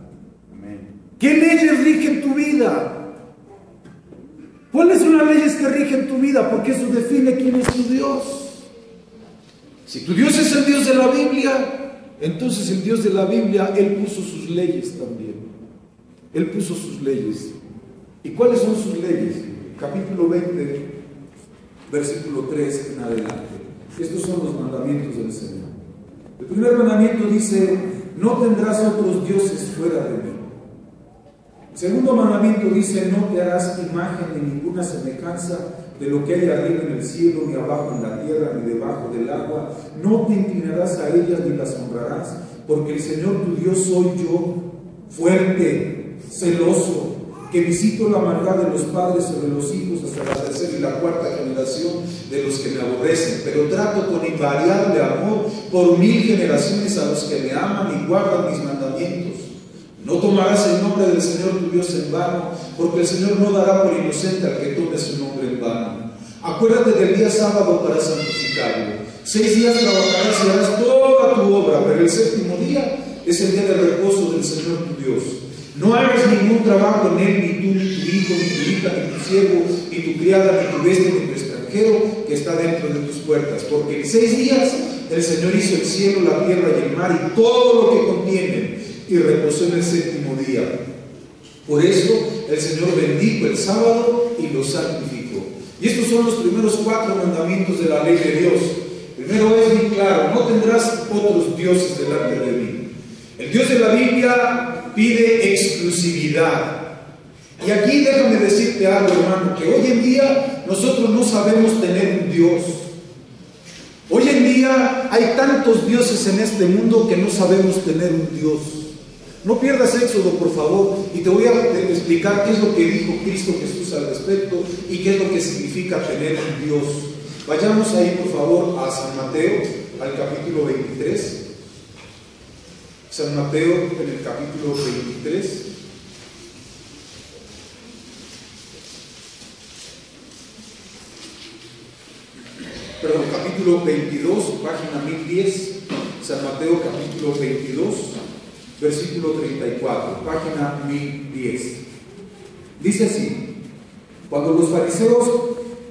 ¿Qué leyes rigen tu vida? ¿Cuáles son las leyes que rigen tu vida? Porque eso define quién es tu Dios. Si tu Dios es el Dios de la Biblia, entonces el Dios de la Biblia, Él puso sus leyes también. Él puso sus leyes. ¿Y cuáles son sus leyes? Capítulo 20, versículo 3 en adelante. Estos son los mandamientos del Señor. El primer mandamiento dice: no tendrás otros dioses fuera de mí. El segundo mandamiento dice: no te harás imagen ni ninguna semejanza de lo que hay arriba en el cielo, ni abajo en la tierra, ni debajo del agua. No te inclinarás a ellas ni las honrarás, porque el Señor tu Dios soy yo, fuerte, celoso, que visito la maldad de los padres sobre los hijos hasta la tercera y la cuarta generación de los que me aborrecen, pero trato con invariable amor por 1000 generaciones a los que me aman y guardan mis mandamientos. No tomarás el nombre del Señor tu Dios en vano, porque el Señor no dará por inocente al que tome su nombre en vano. Acuérdate del día sábado para santificarlo. 6 días trabajarás y harás toda tu obra, pero el séptimo día es el día de reposo del Señor tu Dios. No hagas ningún trabajo en él, ni tú, ni tu hijo, ni tu hija, ni tu siervo, ni tu criada, ni tu bestia, ni tu extranjero que está dentro de tus puertas. Porque en 6 días el Señor hizo el cielo, la tierra y el mar y todo lo que contienen, y reposó en el séptimo día. Por eso el Señor bendijo el sábado y lo santificó. Y estos son los primeros 4 mandamientos de la ley de Dios. Primero es muy claro: no tendrás otros dioses delante de mí. El Dios de la Biblia pide exclusividad. Y aquí déjame decirte algo, hermano, que hoy en día nosotros no sabemos tener un Dios. Hoy en día hay tantos dioses en este mundo que no sabemos tener un Dios. No pierdas Éxodo, por favor, y te voy a explicar qué es lo que dijo Cristo Jesús al respecto y qué es lo que significa tener un Dios. Vayamos ahí, por favor, a San Mateo, al capítulo 23. San Mateo, en el capítulo 23. Perdón, capítulo 22, página 1010. San Mateo, capítulo 22, versículo 34, página 1010. Dice así: cuando los fariseos,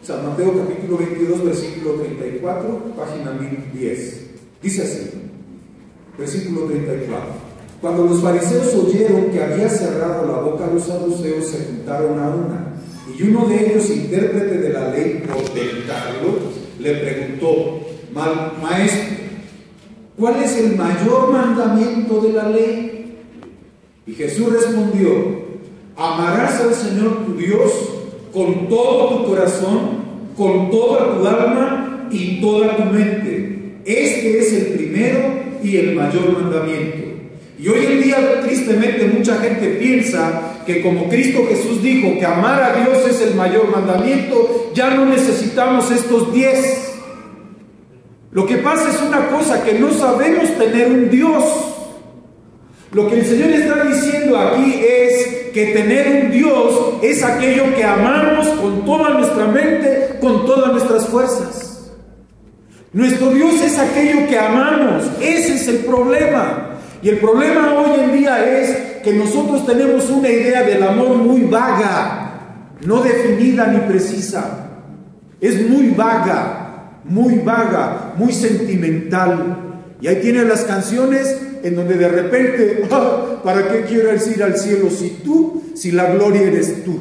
San Mateo, capítulo 22, versículo 34, página 1010. Dice así. Versículo 34. Cuando los fariseos oyeron que había cerrado la boca a los saduceos, se juntaron a una, y uno de ellos, intérprete de la ley, por tentarlo, le preguntó: Maestro, ¿cuál es el mayor mandamiento de la ley? Y Jesús respondió: amarás al Señor tu Dios con todo tu corazón, con toda tu alma y toda tu mente. Este es el primero y el mayor mandamiento. Y hoy en día, tristemente, mucha gente piensa que como Cristo Jesús dijo que amar a Dios es el mayor mandamiento, ya no necesitamos estos 10. Lo que pasa es una cosa, que no sabemos tener un Dios. Lo que el Señor está diciendo aquí es que tener un Dios es aquello que amamos con toda nuestra mente, con todas nuestras fuerzas. Nuestro Dios es aquello que amamos. Ese es el problema. Y el problema hoy en día es que nosotros tenemos una idea del amor muy vaga, no definida ni precisa. Es muy vaga, muy sentimental. Y ahí tiene las canciones en donde de repente, ¿para qué quiero ir al cielo si la gloria eres tú?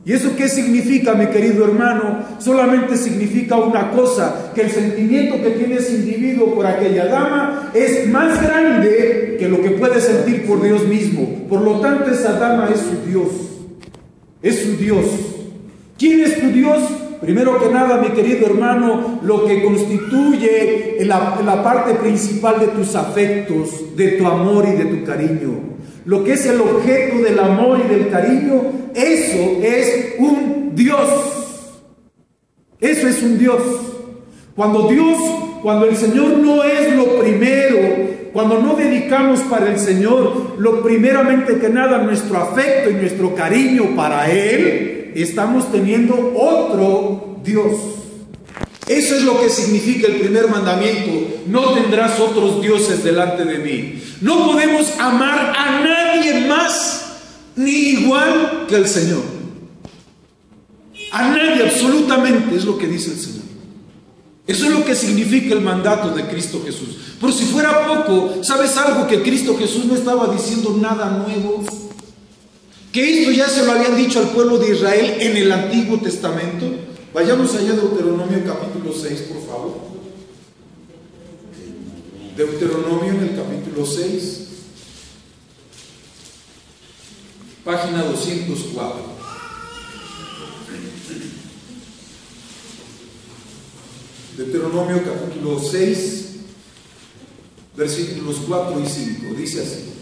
¿Y eso qué significa, mi querido hermano? Solamente significa una cosa, que el sentimiento que tiene ese individuo por aquella dama es más grande que lo que puede sentir por Dios mismo. Por lo tanto, esa dama es su Dios. Es su Dios. ¿Quién es tu Dios? Primero que nada, mi querido hermano, lo que constituye la parte principal de tus afectos, de tu amor y de tu cariño. Lo que es el objeto del amor y del cariño, eso es un Dios. Eso es un Dios. Cuando el Señor no es lo primero, cuando no dedicamos para el Señor, lo primeramente que nada, nuestro afecto y nuestro cariño para Él, estamos teniendo otro Dios. Eso es lo que significa el primer mandamiento: no tendrás otros dioses delante de mí. No podemos amar a nadie más ni igual que al Señor. A nadie, absolutamente, es lo que dice el Señor. Eso es lo que significa el mandato de Cristo Jesús. Por si fuera poco, ¿sabes algo? Que Cristo Jesús no estaba diciendo nada nuevo. Que esto ya se lo habían dicho al pueblo de Israel en el Antiguo Testamento. Vayamos allá a Deuteronomio capítulo 6, por favor. Deuteronomio en el capítulo 6, página 204. Deuteronomio capítulo 6, versículos 4 y 5. Dice así: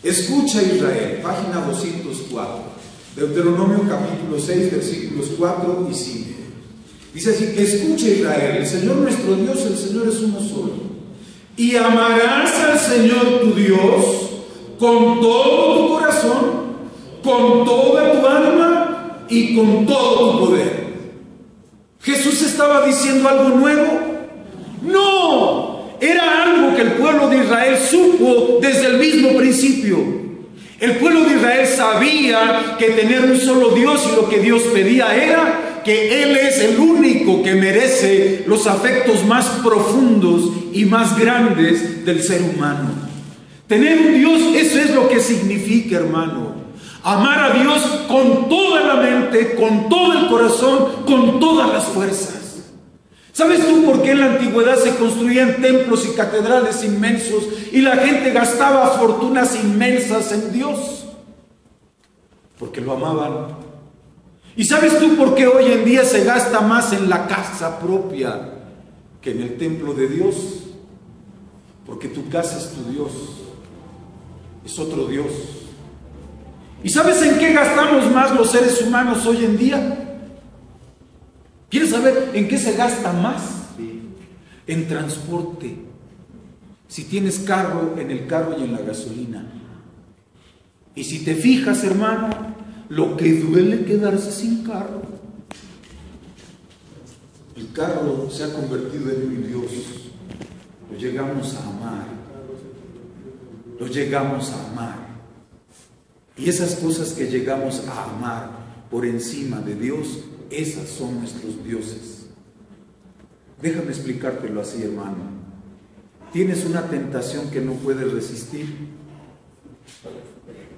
escucha, Israel, página 204. Deuteronomio capítulo 6, versículos 4 y 5. Dice así: escucha, Israel, el Señor nuestro Dios, el Señor es uno solo. Y amarás al Señor tu Dios con todo tu corazón, con toda tu alma y con todo tu poder. ¿Jesús estaba diciendo algo nuevo? No, era algo que el pueblo de Israel supo desde el mismo principio. El pueblo de Israel sabía que tener un solo Dios, y lo que Dios pedía era que Él es el único que merece los afectos más profundos y más grandes del ser humano. Tener un Dios, eso es lo que significa, hermano. Amar a Dios con toda la mente, con todo el corazón, con todas las fuerzas. ¿Sabes tú por qué en la antigüedad se construían templos y catedrales inmensos y la gente gastaba fortunas inmensas en Dios? Porque lo amaban. ¿Y sabes tú por qué hoy en día se gasta más en la casa propia que en el templo de Dios? Porque tu casa es tu Dios, es otro Dios. ¿Y sabes en qué gastamos más los seres humanos hoy en día? ¿Quieres saber en qué se gasta más? En transporte. Si tienes carro, en el carro y en la gasolina. Y si te fijas, hermano, lo que duele quedarse sin carro. El carro se ha convertido en un Dios. Lo llegamos a amar. Lo llegamos a amar. Y esas cosas que llegamos a amar por encima de Dios, esas son nuestros dioses. Déjame explicártelo así, hermano. Tienes una tentación que no puedes resistir.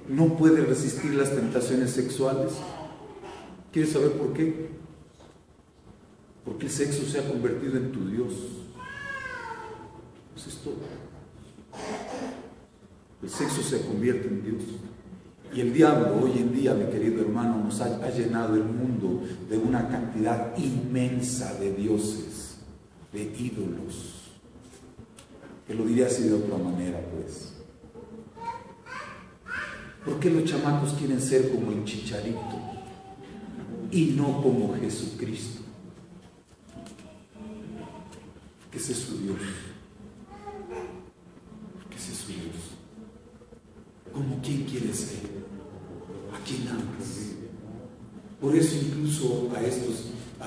No puedes resistir las tentaciones sexuales. ¿Quieres saber por qué? Porque el sexo se ha convertido en tu Dios. Eso es todo. El sexo se convierte en Dios. Y el diablo hoy en día, mi querido hermano, nos ha llenado el mundo de una cantidad inmensa de dioses, de ídolos. Que lo diría así de otra manera, pues. ¿Por qué los chamacos quieren ser como el Chicharito y no como Jesucristo? Que ese es su Dios. Que ese es su Dios. ¿Cómo quién quiere ser? ¿A quién amas? Por eso incluso a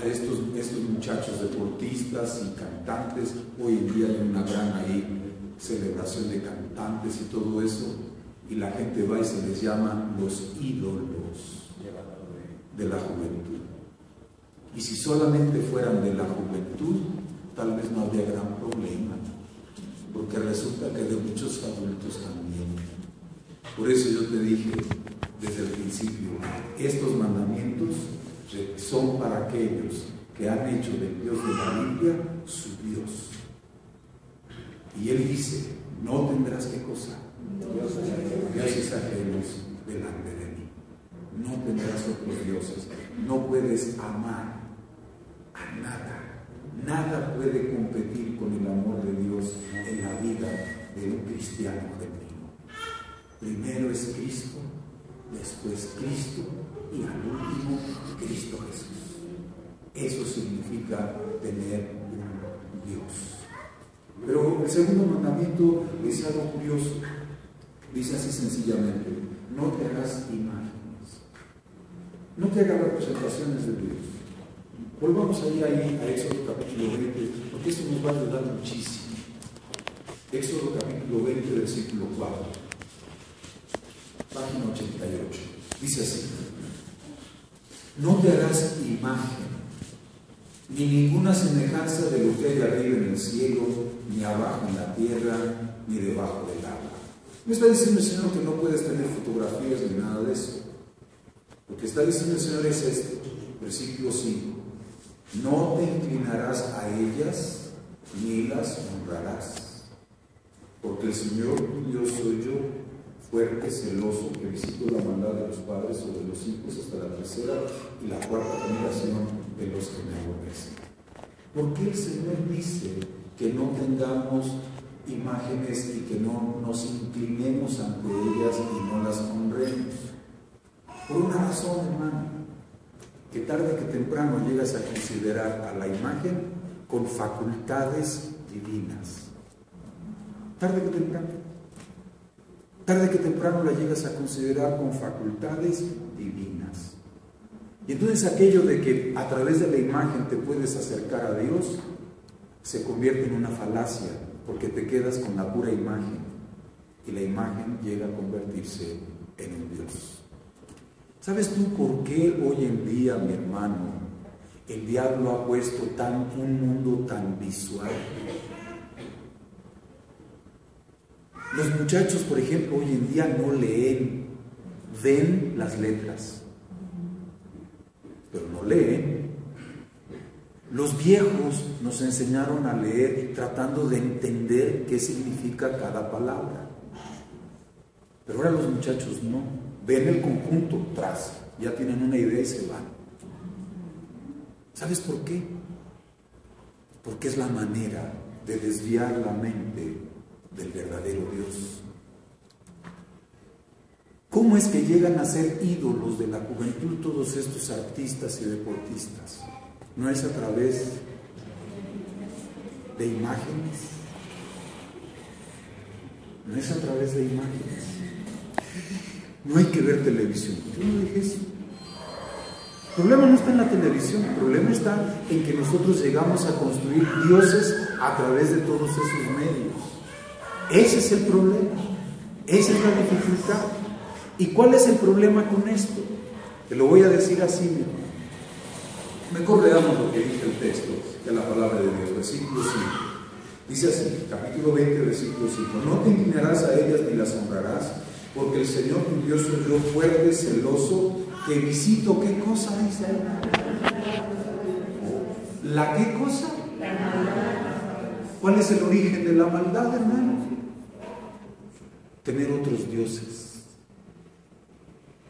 estos muchachos deportistas y cantantes, hoy en día hay una gran celebración de cantantes y todo eso, y la gente va y se les llama los ídolos de la juventud. Y si solamente fueran de la juventud, tal vez no habría gran problema, porque resulta que de muchos adultos también. Por eso yo te dije desde el principio, estos mandamientos son para aquellos que han hecho del Dios de la Biblia su Dios. Y Él dice, no tendrás ¿qué cosa? Dioses ajenos delante de mí. No tendrás otros dioses. No puedes amar a nada. Nada puede competir con el amor de Dios en la vida de un cristiano genuino. Primero es Cristo, después Cristo y al último Cristo Jesús. Eso significa tener un Dios. Pero el segundo mandamiento dice algo curioso. Dice así sencillamente, no te hagas imágenes, no te hagas representaciones de Dios. Volvamos ahí a Éxodo capítulo 20, porque esto nos va a ayudar muchísimo. Éxodo capítulo 20, versículo 4, página 88. Dice así, no te harás imagen, ni ninguna semejanza de lo que hay arriba en el cielo, ni abajo en la tierra, ni debajo del agua. No está diciendo el Señor que no puedes tener fotografías ni nada de eso. Lo que está diciendo el Señor es esto, versículo 5. No te inclinarás a ellas, ni las honrarás. Porque el Señor tu Dios soy yo, fuerte, celoso, que visito la maldad de los padres sobre los hijos hasta la tercera y la cuarta generación de los que me aborrecen. ¿Por qué el Señor dice que no tengamos imágenes y que no nos inclinemos ante ellas y no las honremos? Por una razón, hermano, que tarde que temprano llegas a considerar a la imagen con facultades divinas. Tarde que temprano la llegas a considerar con facultades divinas. Y entonces aquello de que a través de la imagen te puedes acercar a Dios se convierte en una falacia, porque te quedas con la pura imagen y la imagen llega a convertirse en un Dios. ¿Sabes tú por qué hoy en día, mi hermano, el diablo ha puesto un mundo tan visual? Los muchachos, por ejemplo, hoy en día no leen, ven las letras, pero no leen. Los viejos nos enseñaron a leer tratando de entender qué significa cada palabra. Pero ahora los muchachos no, ven el conjunto, ya tienen una idea y se van. ¿Sabes por qué? Porque es la manera de desviar la mente del verdadero Dios. ¿Cómo es que llegan a ser ídolos de la juventud todos estos artistas y deportistas? ¿No es a través de imágenes? ¿No es a través de imágenes? No hay que ver televisión. Yo no dije eso. El problema no está en la televisión, el problema está en que nosotros llegamos a construir dioses a través de todos esos medios. Ese es el problema, esa es la dificultad. ¿Y cuál es el problema con esto? Te lo voy a decir así, mi hermano. Mejor leamos lo que dice el texto de la palabra de Dios, versículo 5. Dice así, capítulo 20, versículo 5. No te inclinarás a ellas ni las honrarás, porque el Señor tu Dios soy yo, fuerte, celoso, que visito, ¿qué cosa dice ahí? ¿La qué cosa? ¿Cuál es el origen de la maldad, hermano? tener otros dioses.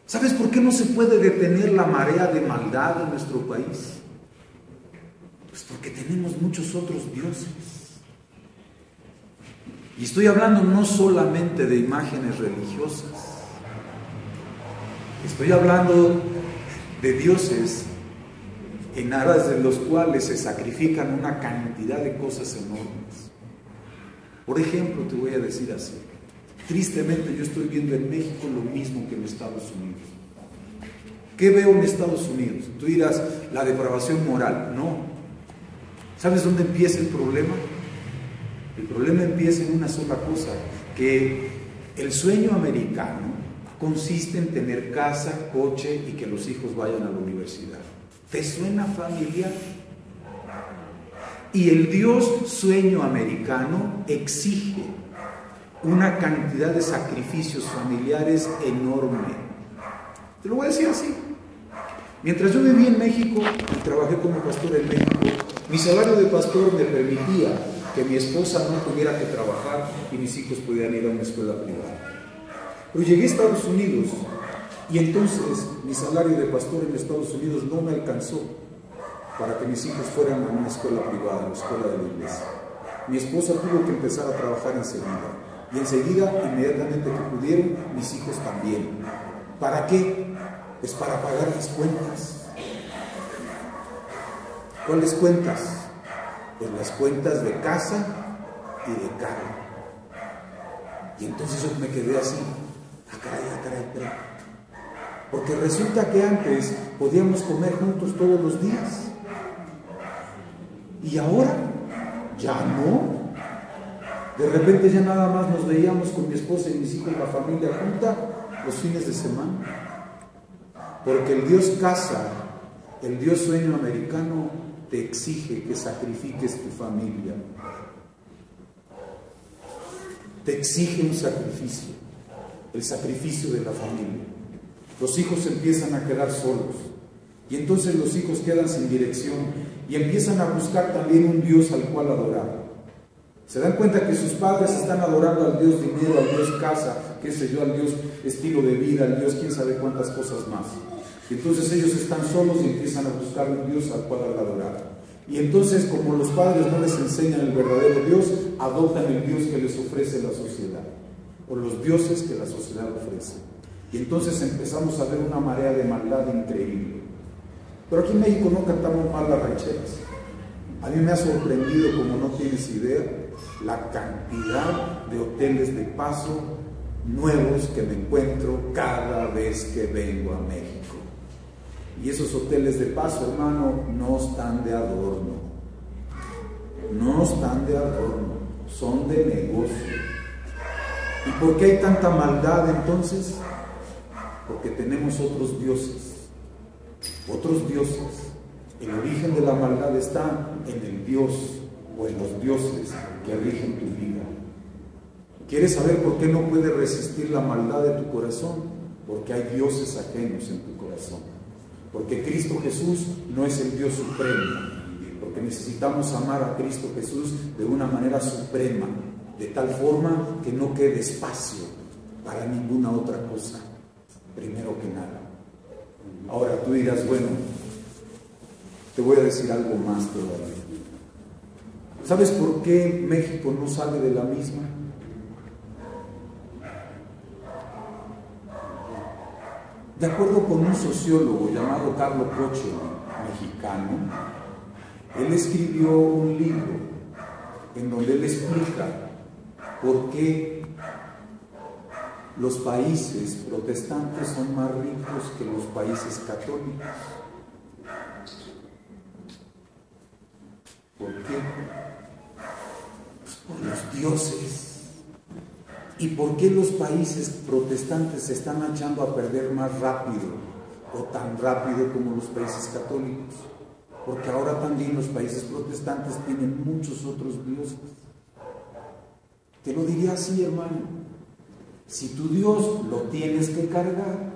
¿Sabes por qué no se puede detener la marea de maldad en nuestro país? Pues porque tenemos muchos otros dioses. Y estoy hablando no solamente de imágenes religiosas, estoy hablando de dioses en aras de los cuales se sacrifican una cantidad de cosas enormes. Por ejemplo, te voy a decir así, tristemente yo estoy viendo en México lo mismo que en Estados Unidos. ¿Qué veo en Estados Unidos? Tú dirás, la depravación moral. No. ¿Sabes dónde empieza el problema? El problema empieza en una sola cosa, que el sueño americano consiste en tener casa, coche y que los hijos vayan a la universidad. ¿Te suena familiar? Y el Dios sueño americano exige una cantidad de sacrificios familiares enorme. Te lo voy a decir así. Mientras yo vivía en México y trabajé como pastor en México, mi salario de pastor me permitía que mi esposa no tuviera que trabajar y mis hijos pudieran ir a una escuela privada. Pero llegué a Estados Unidos y entonces mi salario de pastor en Estados Unidos no me alcanzó para que mis hijos fueran a una escuela privada, a la escuela de la iglesia. Mi esposa tuvo que empezar a trabajar enseguida. Y enseguida, inmediatamente que pudieron, mis hijos también. ¿Para qué? Pues para pagar las cuentas. ¿Cuáles cuentas? Pues las cuentas de casa y de carro. Y entonces yo me quedé así. Caray. Porque resulta que antes podíamos comer juntos todos los días. Y ahora ya no. De repente ya nada más nos veíamos con mi esposa y mis hijos, la familia junta, los fines de semana. Porque el Dios casa, el Dios sueño americano, te exige que sacrifiques tu familia. Te exige un sacrificio, el sacrificio de la familia. Los hijos empiezan a quedar solos y entonces los hijos quedan sin dirección y empiezan a buscar también un Dios al cual adorar. Se dan cuenta que sus padres están adorando al Dios dinero, al Dios casa, qué sé yo, al Dios estilo de vida, al Dios quién sabe cuántas cosas más. Y entonces ellos están solos y empiezan a buscar un Dios al cual adorar. Y entonces, como los padres no les enseñan el verdadero Dios, adoptan el Dios que les ofrece la sociedad, o los dioses que la sociedad ofrece. Y entonces empezamos a ver una marea de maldad increíble. Pero aquí en México no cantamos mal las rancheras. A mí me ha sorprendido, como no tienes idea, la cantidad de hoteles de paso nuevos que me encuentro cada vez que vengo a México. Y esos hoteles de paso, hermano, no están de adorno. No están de adorno, son de negocio. ¿Y por qué hay tanta maldad entonces? Porque tenemos otros dioses. Otros dioses. El origen de la maldad está en el Dios o en los dioses que rigen tu vida. ¿Quieres saber por qué no puedes resistir la maldad de tu corazón? Porque hay dioses ajenos en tu corazón. Porque Cristo Jesús no es el Dios supremo. Porque necesitamos amar a Cristo Jesús de una manera suprema, de tal forma que no quede espacio para ninguna otra cosa, primero que nada. Ahora tú dirás, bueno, te voy a decir algo más todavía. ¿Sabes por qué México no sale de la misma? De acuerdo con un sociólogo llamado Carlo Coche, mexicano, él escribió un libro en donde él explica por qué los países protestantes son más ricos que los países católicos. ¿Por qué? Pues por los dioses. ¿Y por qué los países protestantes se están echando a perder más rápido o tan rápido como los países católicos? Porque ahora también los países protestantes tienen muchos otros dioses. Te lo diría así, hermano. Si tu Dios lo tienes que cargar,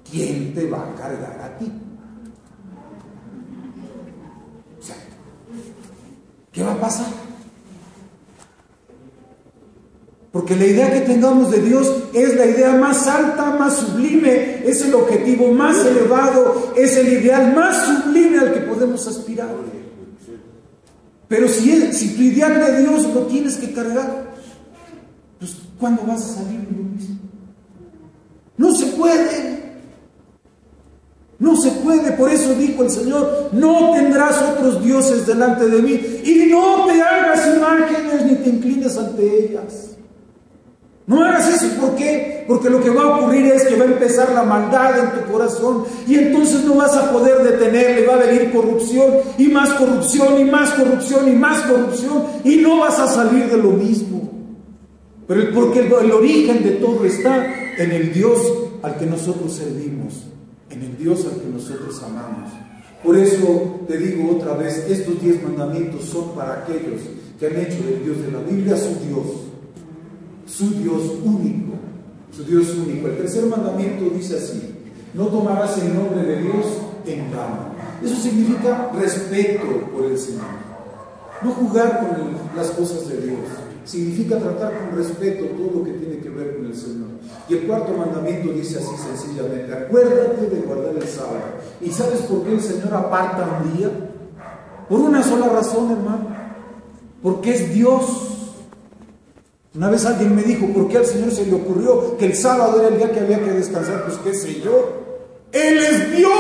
¿quién te va a cargar a ti? O sea, ¿qué va a pasar? Porque la idea que tengamos de Dios es la idea más alta, más sublime, es el objetivo más elevado, es el ideal más sublime al que podemos aspirar. Pero si tu ideal de Dios lo tienes que cargar, pues ¿cuándo vas a salir de lo mismo? No se puede. No se puede. Por eso dijo el Señor: no tendrás otros dioses delante de mí, y no te hagas imágenes ni te inclines ante ellas. No hagas eso. ¿Por qué? Porque lo que va a ocurrir es que va a empezar la maldad en tu corazón, y entonces no vas a poder detenerle. Va a venir corrupción y más corrupción y más corrupción y más corrupción, y no vas a salir de lo mismo. Pero porque el origen de todo está en el Dios al que nosotros servimos, en el Dios al que nosotros amamos. Por eso te digo otra vez, estos 10 mandamientos son para aquellos que han hecho del Dios de la Biblia su Dios único, su Dios único. El tercer mandamiento dice así: no tomarás el nombre de Dios en vano. Eso significa respeto por el Señor, no jugar con las cosas de Dios. Significa tratar con respeto todo lo que tiene que ver con el Señor. Y el cuarto mandamiento dice así sencillamente: acuérdate de guardar el sábado. ¿Y sabes por qué el Señor aparta un día? Por una sola razón, hermano: porque es Dios. Una vez alguien me dijo: ¿por qué al Señor se le ocurrió que el sábado era el día que había que descansar? Pues qué sé yo. Él es Dios.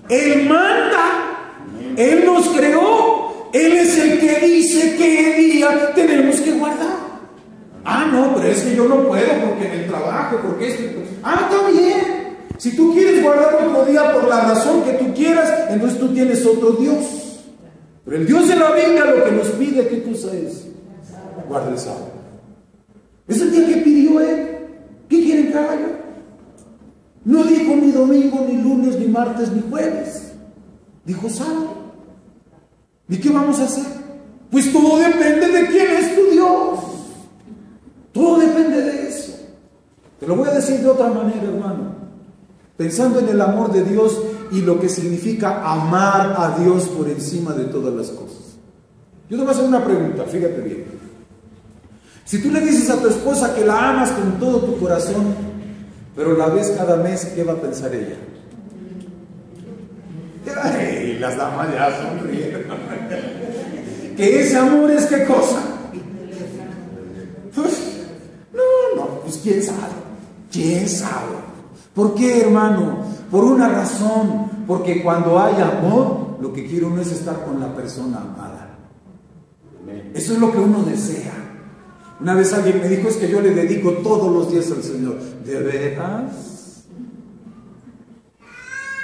Él manda. Él nos creó. Él es el que dice qué día tenemos que guardar. Ah, no, pero es que yo no puedo porque en el trabajo, porque esto. Ah, está bien. Si tú quieres guardar otro día por la razón que tú quieras, entonces tú tienes otro Dios. Pero el Dios de la Biblia lo que nos pide, ¿qué cosa es? Guarda el sábado. Es el día que pidió Él. ¿Qué quieren que haga? No dijo ni domingo, ni lunes, ni martes, ni jueves. Dijo sábado. ¿Y qué vamos a hacer? Pues todo depende de quién es tu Dios. Todo depende de eso. Te lo voy a decir de otra manera, hermano. Pensando en el amor de Dios y lo que significa amar a Dios por encima de todas las cosas. Yo te voy a hacer una pregunta, fíjate bien. Si tú le dices a tu esposa que la amas con todo tu corazón, pero la ves cada mes, ¿qué va a pensar ella? Ay, las damas ya sonríen. Que ese amor es qué cosa. Pues quién sabe. ¿Por qué, hermano? Por una razón: porque cuando hay amor, lo que quiere uno es estar con la persona amada. Eso es lo que uno desea. Una vez alguien me dijo: es que yo le dedico todos los días al Señor. ¿De veras?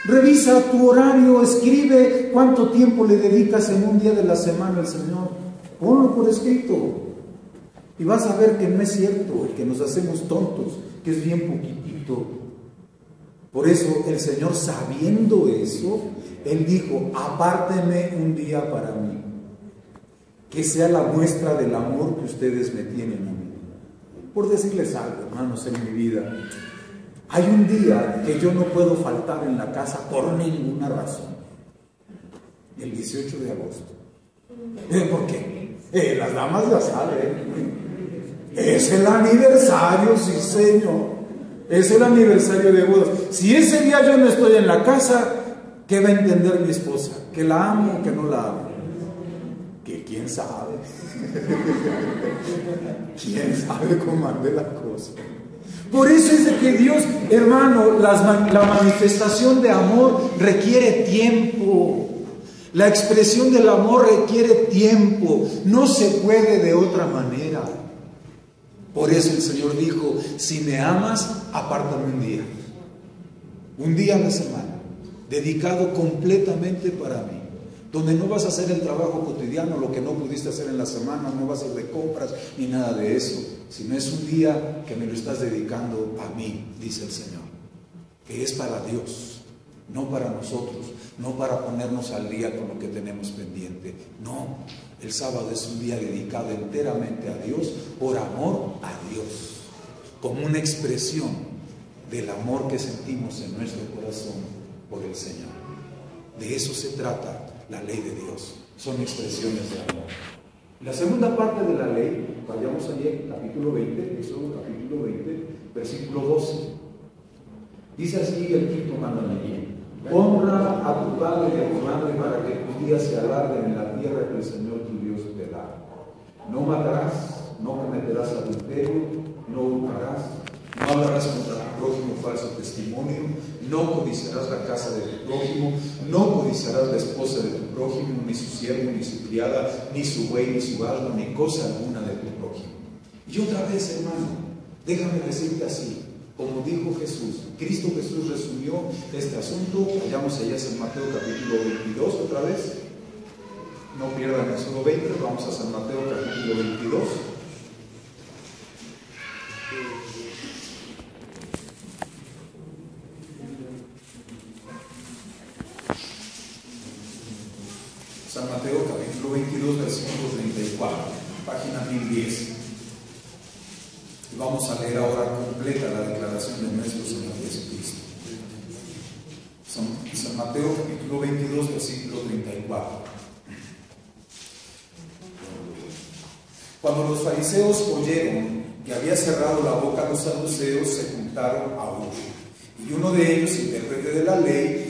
Revisa tu horario, escribe cuánto tiempo le dedicas en un día de la semana al Señor. Ponlo por escrito. Y vas a ver que no es cierto, que nos hacemos tontos, que es bien poquitito. Por eso el Señor, sabiendo eso, Él dijo: apártenme un día para mí, que sea la muestra del amor que ustedes me tienen a mí. Por decirles algo, hermanos, en mi vida, hay un día que yo no puedo faltar en la casa por ninguna razón: el 18 de agosto. ¿Por qué? Las damas ya saben. Es el aniversario, sí señor. Es el aniversario de bodas. Si ese día yo no estoy en la casa, ¿qué va a entender mi esposa? ¿Que la amo o que no la amo? Que quién sabe. ¿Quién sabe cómo ande la cosa? Por eso es de que Dios, hermano, la manifestación de amor requiere tiempo. La expresión del amor requiere tiempo. No se puede de otra manera. Por eso el Señor dijo: si me amas, apártame un día a la semana, dedicado completamente para mí, donde no vas a hacer el trabajo cotidiano, lo que no pudiste hacer en la semana, no vas a ir de compras ni nada de eso, sino es un día que me lo estás dedicando a mí, dice el Señor, que es para Dios, no para nosotros, no para ponernos al día con lo que tenemos pendiente. No, el sábado es un día dedicado enteramente a Dios, por amor a Dios, como una expresión del amor que sentimos en nuestro corazón por el Señor. De eso se trata la ley de Dios, son expresiones de amor. La segunda parte de la ley, vayamos allí, capítulo 20, Éxodo capítulo 20, versículo 12. Dice así el quinto mandamiento: honra a tu padre y a tu madre para que tus días se alarguen en la tierra que el Señor tu Dios te da. No matarás, no cometerás adulterio, no hurtarás, no hablarás contra tu prójimo falso testimonio, no codiciarás la casa de tu prójimo, no codiciarás la esposa de tu prójimo, ni su siervo, ni su criada, ni su buey, ni su asno, ni cosa alguna de tu prójimo. Y otra vez, hermano, déjame decirte así, como dijo Jesús, Cristo Jesús resumió este asunto. Vayamos allá a San Mateo capítulo 22 otra vez. No pierdan Éxodo 20, vamos a San Mateo capítulo 22. San Mateo capítulo 22, versículo 34, página 1010. Y vamos a leer ahora completa la declaración de nuestro Señor Jesucristo. San Mateo capítulo 22, versículo 34. Cuando los fariseos oyeron que había cerrado la boca a los saduceos, se juntaron a uno. Y uno de ellos, intérprete de la ley,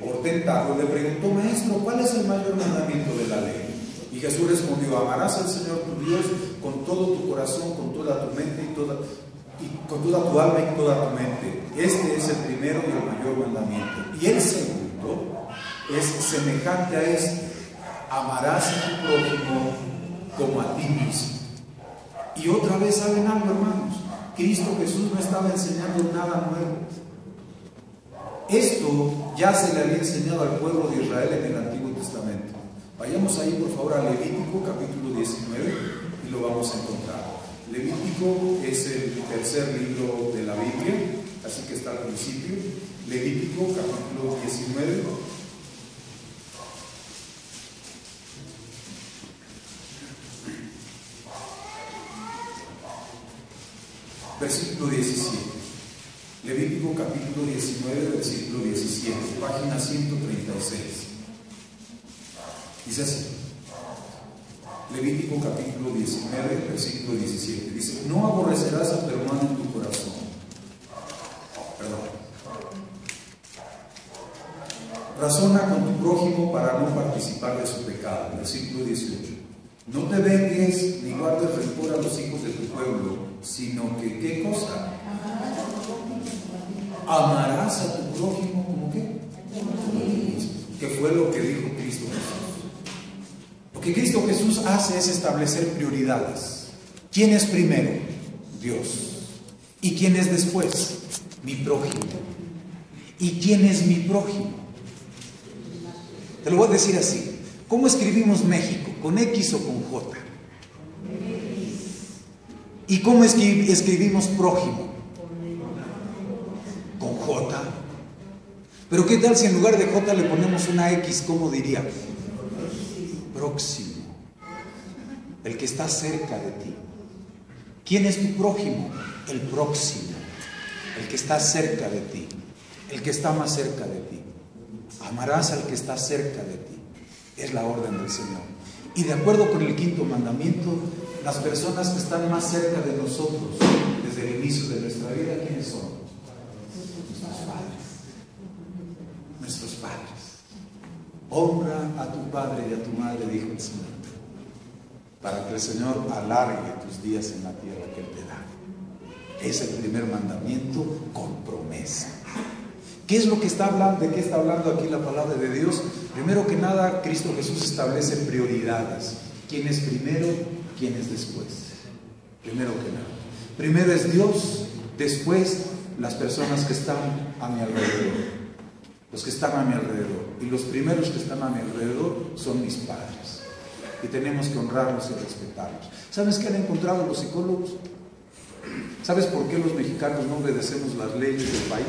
por tentarlo, le preguntó: Maestro, ¿cuál es el mayor mandamiento de la ley? Y Jesús respondió: amarás al Señor tu Dios con todo tu corazón, con toda tu mente con toda tu alma y toda tu mente. Este es el primero y el mayor mandamiento. Y el segundo es semejante a este: amarás a tu prójimo como a ti mismo. Y otra vez, ¿saben algo, hermanos? Cristo Jesús no estaba enseñando nada nuevo. Esto ya se le había enseñado al pueblo de Israel en el Antiguo Testamento. Vayamos ahí, por favor, a Levítico capítulo 19 y lo vamos a encontrar. Levítico es el tercer libro de la Biblia, así que está al principio. Levítico capítulo 19. Versículo 17. Levítico capítulo 19, versículo 17, página 136. Dice así. Levítico capítulo 19, versículo 17. Dice: no aborrecerás a tu hermano en tu corazón. Perdón. Razona con tu prójimo para no participar de su pecado. Versículo 18. No te vengues ni guardes rencor a los hijos de tu pueblo, sino que, ¿qué cosa? Amarás a tu prójimo como qué? Como a ti mismo. Que fue lo que dijo Cristo Jesús. Lo que Cristo Jesús hace es establecer prioridades. ¿Quién es primero? Dios. ¿Y quién es después? Mi prójimo. ¿Y quién es mi prójimo? Te lo voy a decir así. ¿Cómo escribimos México? ¿Con X o con J? ¿Y cómo escribimos prójimo? Con J. Pero ¿qué tal si en lugar de J le ponemos una X? ¿Cómo diría? Próximo. El que está cerca de ti. ¿Quién es tu prójimo? El próximo. El que está cerca de ti. El que está más cerca de ti. Amarás al que está cerca de ti. Es la orden del Señor. Y de acuerdo con el quinto mandamiento, las personas que están más cerca de nosotros desde el inicio de nuestra vida, ¿quiénes son? Nuestros padres. Nuestros padres. Honra a tu padre y a tu madre, dijo el Señor, para que el Señor alargue tus días en la tierra que Él te da. Es el primer mandamiento con promesa. ¿Qué es lo que está hablando? ¿De qué está hablando aquí la palabra de Dios? Primero que nada, Cristo Jesús establece prioridades. ¿Quién es primero? ¿Quién es después? Primero que nada. Primero es Dios, después las personas que están a mi alrededor. Los que están a mi alrededor. Y los primeros que están a mi alrededor son mis padres. Y tenemos que honrarlos y respetarlos. ¿Sabes qué han encontrado los psicólogos? ¿Sabes por qué los mexicanos no obedecemos las leyes del país?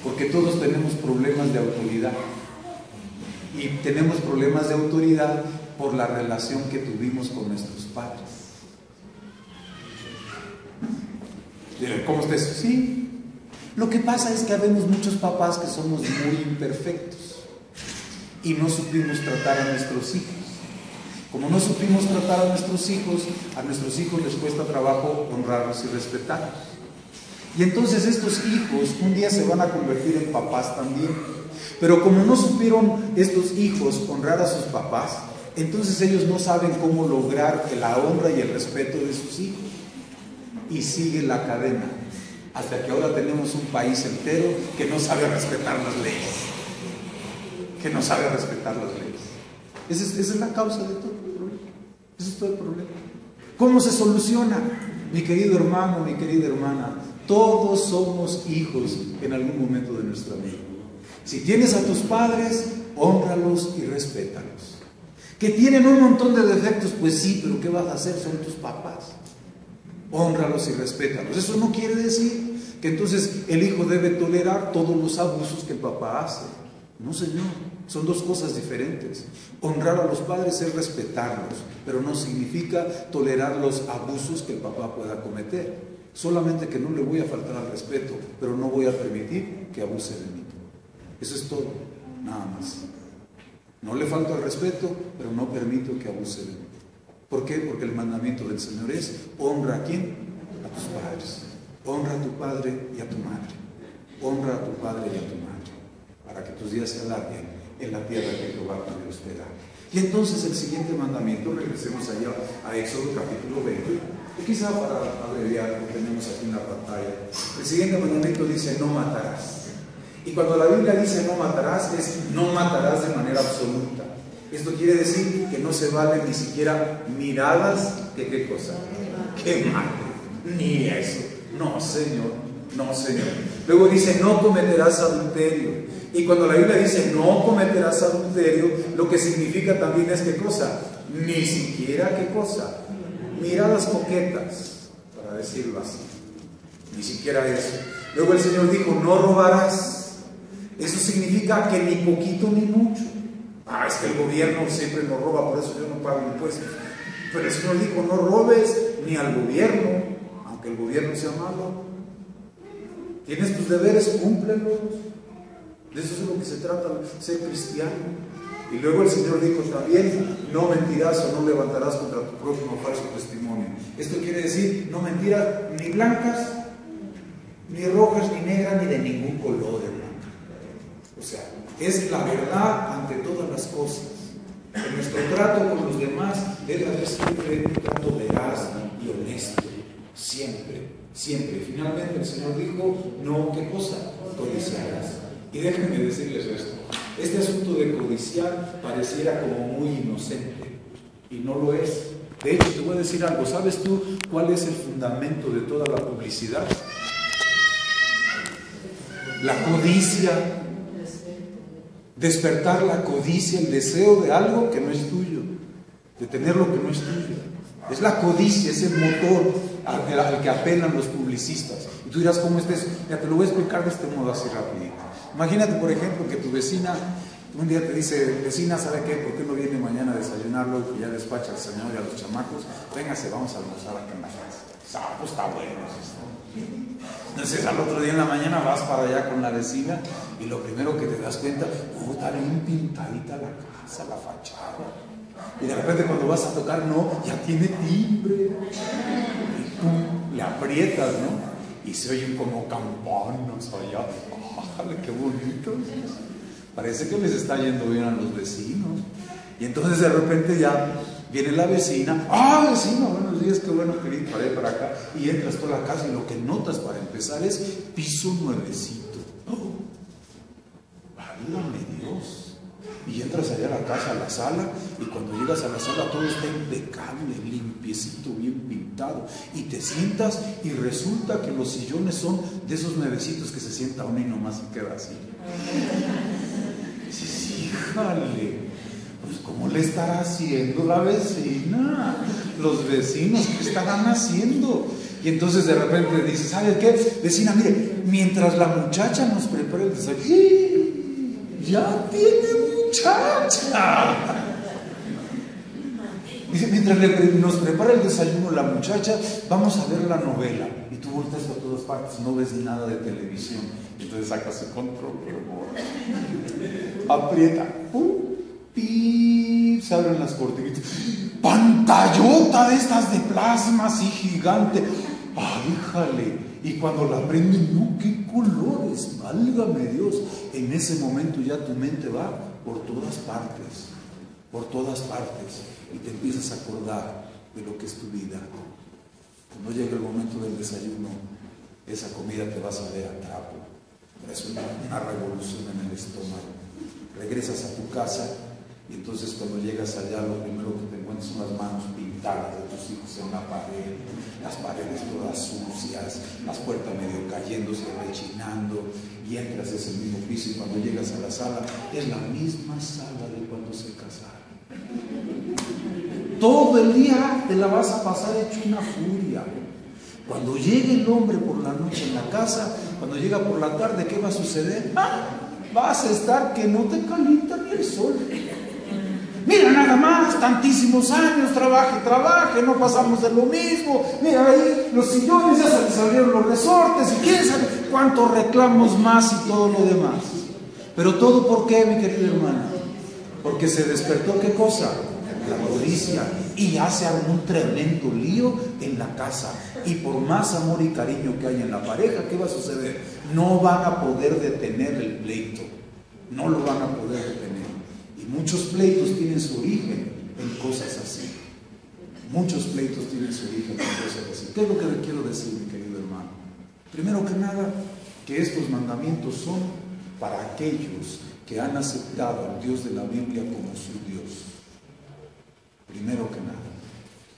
Porque todos tenemos problemas de autoridad. Y tenemos problemas de autoridad por la relación que tuvimos con nuestros padres. ¿Cómo está eso? Sí. Lo que pasa es que habemos muchos papás que somos muy imperfectos y no supimos tratar a nuestros hijos. Como no supimos tratar a nuestros hijos les cuesta trabajo honrarlos y respetarlos. Y entonces estos hijos un día se van a convertir en papás también. Pero como no supieron estos hijos honrar a sus papás, entonces ellos no saben cómo lograr la honra y el respeto de sus hijos. Y sigue la cadena, hasta que ahora tenemos un país entero que no sabe respetar las leyes. Que no sabe respetar las leyes. Esa es la causa de todo el problema. Ese es todo el problema. ¿Cómo se soluciona? Mi querido hermano, mi querida hermana, todos somos hijos en algún momento de nuestra vida. Si tienes a tus padres, hónralos y respétalos. Que tienen un montón de defectos, pues sí, pero ¿qué vas a hacer? Son tus papás. Hónralos y respétalos. Eso no quiere decir que entonces el hijo debe tolerar todos los abusos que el papá hace. No, señor, son dos cosas diferentes. Honrar a los padres es respetarlos, pero no significa tolerar los abusos que el papá pueda cometer. Solamente que no le voy a faltar al respeto, pero no voy a permitir que abuse de mí. Eso es todo, nada más. No le falto al respeto, pero no permito que abuse de mí. ¿Por qué? Porque el mandamiento del Señor es: honra a ¿quién? A tus padres. Honra a tu padre y a tu madre. Honra a tu padre y a tu madre, para que tus días se alarguen en la tierra que Jehová tu Dios te da. Y entonces el siguiente mandamiento, regresemos allá a Éxodo capítulo 20, y quizá para abreviar, lo tenemos aquí en la pantalla. El siguiente mandamiento dice: no matarás. Y cuando la Biblia dice no matarás, es no matarás de manera absoluta. Esto quiere decir que no se valen ni siquiera miradas que ¿qué cosa? Que maten. Ni eso. No, Señor. No, Señor. Luego dice no cometerás adulterio. Y cuando la Biblia dice no cometerás adulterio, lo que significa también es ¿qué cosa? Ni siquiera ¿qué cosa? Miradas coquetas, para decirlo así. Ni siquiera eso. Luego el Señor dijo no robarás. Eso significa que ni poquito ni mucho. Es que el gobierno siempre nos roba, por eso yo no pago impuestos. Pero el Señor dijo no robes ni al gobierno, aunque el gobierno sea malo. Tienes tus deberes, cúmplelos. De eso es lo que se trata, ser cristiano. Y luego el Señor dijo también no mentirás o no levantarás contra tu prójimo falso testimonio. Esto quiere decir no mentiras ni blancas, ni rojas, ni negras, ni de ningún color, hermano. O sea, es la verdad ante todas las cosas. En nuestro trato con los demás debe haber siempre un trato veraz y honesto. Siempre, siempre. Finalmente el Señor dijo, no, ¿qué cosa? Codiciarás. Y déjenme decirles esto. Este asunto de codiciar pareciera como muy inocente. Y no lo es. De hecho, te voy a decir algo. ¿Sabes tú cuál es el fundamento de toda la publicidad? La codicia. Despertar la codicia, el deseo de algo que no es tuyo, de tener lo que no es tuyo. Es la codicia, es el motor al que apelan los publicistas. Y tú dirás, ¿cómo es eso? Ya te lo voy a explicar de este modo así rapidito. Imagínate, por ejemplo, que tu vecina un día te dice, vecina, ¿sabe qué? ¿Por qué no viene mañana a desayunarlo? Que ya despacha al señor y a los chamacos. Véngase, vamos a almorzar acá en la casa. Pues está bueno. Entonces al otro día en la mañana vas para allá con la vecina y lo primero que te das cuenta, está bien pintadita la casa, la fachada. Y de repente cuando vas a tocar, no, ya tiene timbre. Y tú le aprietas, ¿no? Y se oyen como campanas allá. ¡Ájale, qué bonito! Parece que les está yendo bien a los vecinos. Y entonces de repente ya viene la vecina, vecina, buenos días, qué bueno que vine para acá. Y entras toda la casa y lo que notas para empezar es piso nuevecito. Válgame Dios. Y entras allá a la casa, a la sala, y cuando llegas a la sala todo está impecable, limpiecito, bien pintado. Y te sientas y resulta que los sillones son de esos nuevecitos que se sienta uno y nomás se queda así. Y dices, híjale. Pues ¿cómo le estará haciendo la vecina? Los vecinos, ¿qué estarán haciendo? Y entonces de repente dice, ¿sabe qué? Vecina, mire, mientras la muchacha nos prepara el desayuno, ya tiene muchacha. Dice, mientras nos prepara el desayuno la muchacha, vamos a ver la novela. Y tú volteas a todas partes, no ves nada de televisión. Entonces sacas su control, aprieta, pi, se abren las cortinitas, pantallota de estas de plasma así gigante, ¡ay, jale! Y cuando la prenden, ¡no, qué colores! ¡Válgame Dios! En ese momento ya tu mente va por todas partes, y te empiezas a acordar de lo que es tu vida. Cuando llega el momento del desayuno, esa comida te va a saber a trapo, es una revolución en el estómago. Regresas a tu casa y entonces cuando llegas allá, lo primero que te encuentras son las manos pintadas de tus hijos en la pared, las paredes todas sucias, las puertas medio cayéndose, rechinando, y entras a ese mismo piso, y cuando llegas a la sala, es la misma sala de cuando se casaron. Todo el día te la vas a pasar hecho una furia. Cuando llegue el hombre por la noche en la casa, cuando llega por la tarde, ¿qué va a suceder? Vas a estar que no te calienta ni el sol. Mira nada más, tantísimos años, trabaje, no pasamos de lo mismo. Mira ahí los sillones, ya se les abrieron los resortes, y quién sabe cuántos reclamos más y todo lo demás. Pero todo, ¿por qué, mi querida hermana? Porque se despertó, ¿qué cosa? La codicia, y hace un tremendo lío en la casa. Y por más amor y cariño que haya en la pareja, ¿qué va a suceder? No van a poder detener el pleito, no lo van a poder detener. Y muchos pleitos tienen su origen en cosas así. ¿Qué es lo que le quiero decir, mi querido hermano? Primero que nada, que estos mandamientos son para aquellos que han aceptado al Dios de la Biblia como su Dios. Primero que nada.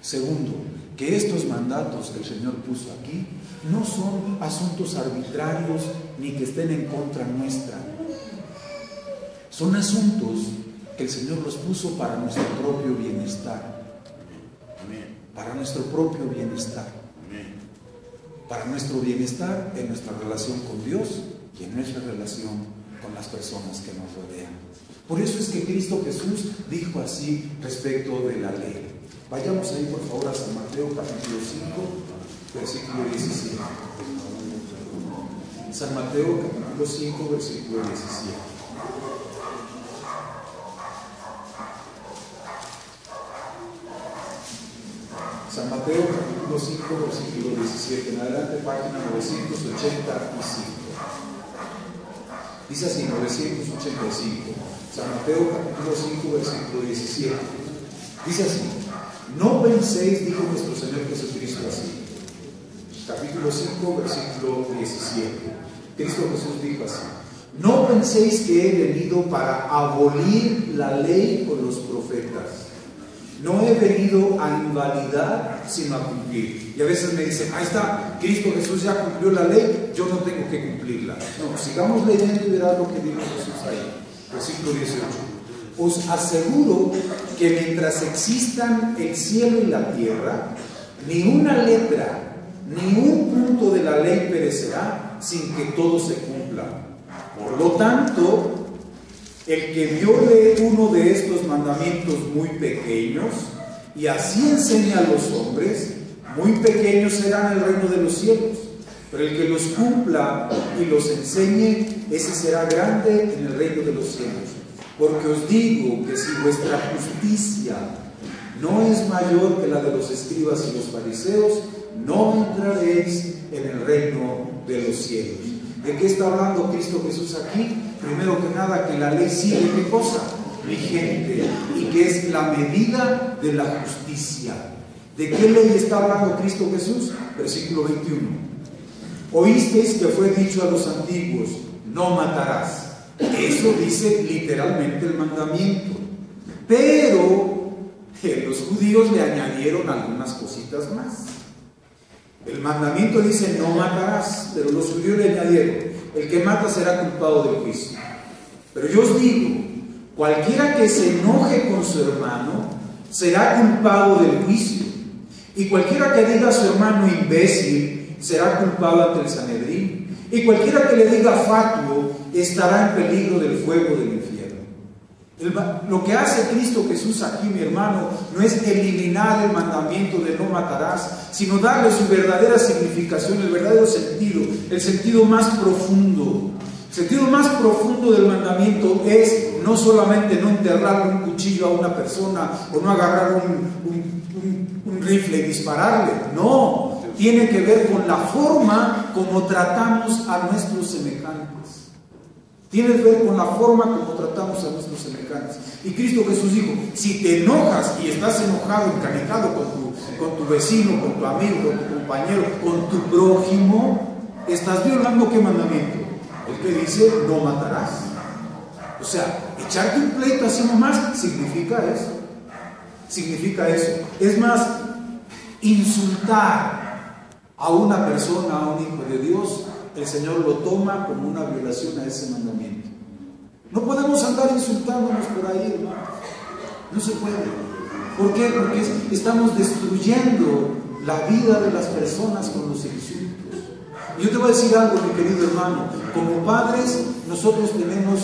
Segundo, que estos mandatos que el Señor puso aquí no son asuntos arbitrarios ni que estén en contra nuestra. Son asuntos que el Señor los puso para nuestro propio bienestar. Para nuestro propio bienestar. Para nuestro bienestar en nuestra relación con Dios y en nuestra relación con las personas que nos rodean. Por eso es que Cristo Jesús dijo así respecto de la ley. Vayamos ahí por favor a San Mateo capítulo 5, versículo 17. San Mateo capítulo 5, versículo 17. San Mateo capítulo 5, versículo 17. En adelante, página 985. Dice así, 985. San Mateo capítulo 5, versículo 17. Dice así: no penséis, dijo nuestro Señor Jesucristo así. Capítulo 5, versículo 17. Cristo Jesús dijo así: no penséis que he venido para abolir la ley o los profetas. No he venido a invalidar, sino a cumplir. Y a veces me dicen, ahí está, Cristo Jesús ya cumplió la ley, yo no tengo que cumplirla. No, sigamos leyendo y verás lo que dijo Jesús ahí. Versículo 18. Os aseguro que mientras existan el cielo y la tierra, ni una letra, ni un punto de la ley perecerá sin que todo se cumpla. Por lo tanto, el que viole uno de estos mandamientos muy pequeños y así enseña a los hombres, muy pequeños serán el reino de los cielos. Pero el que los cumpla y los enseñe, ese será grande en el reino de los cielos. Porque os digo que si vuestra justicia no es mayor que la de los escribas y los fariseos, no entraréis en el reino de los cielos. ¿De qué está hablando Cristo Jesús aquí? Primero que nada, que la ley sigue, ¿qué cosa? Vigente, y que es la medida de la justicia. ¿De qué ley está hablando Cristo Jesús? Versículo 21. Oísteis que fue dicho a los antiguos, no matarás. Eso dice literalmente el mandamiento. Pero los judíos le añadieron algunas cositas más. El mandamiento dice no matarás, pero los judíos le añadieron, el que mata será culpado del juicio. Pero yo os digo, cualquiera que se enoje con su hermano será culpado del juicio. Y cualquiera que diga a su hermano imbécil será culpado ante el Sanedrín. Y cualquiera que le diga fatuo estará en peligro del fuego del infierno. Lo que hace Cristo Jesús aquí, mi hermano, no es eliminar el mandamiento de no matarás, sino darle su verdadera significación, el verdadero sentido, el sentido más profundo. El sentido más profundo del mandamiento es no solamente no enterrarle un cuchillo a una persona o no agarrar un rifle y dispararle. No, tiene que ver con la forma como tratamos a nuestros semejantes. Tiene que ver con la forma como tratamos a nuestros semejantes. Y Cristo Jesús dijo, si te enojas y estás enojado, encanijado con tu vecino, con tu amigo, con tu compañero, con tu prójimo, estás violando ¿qué mandamiento? El que dice, no matarás. O sea, echarte un pleito así nomás significa eso. Significa eso. Es más, insultar a una persona, a un hijo de Dios, el Señor lo toma como una violación a ese mandamiento. No podemos andar insultándonos por ahí, hermano. No se puede. ¿Por qué? Porque estamos destruyendo la vida de las personas con los insultos. Y yo te voy a decir algo, mi querido hermano. Como padres, nosotros tenemos,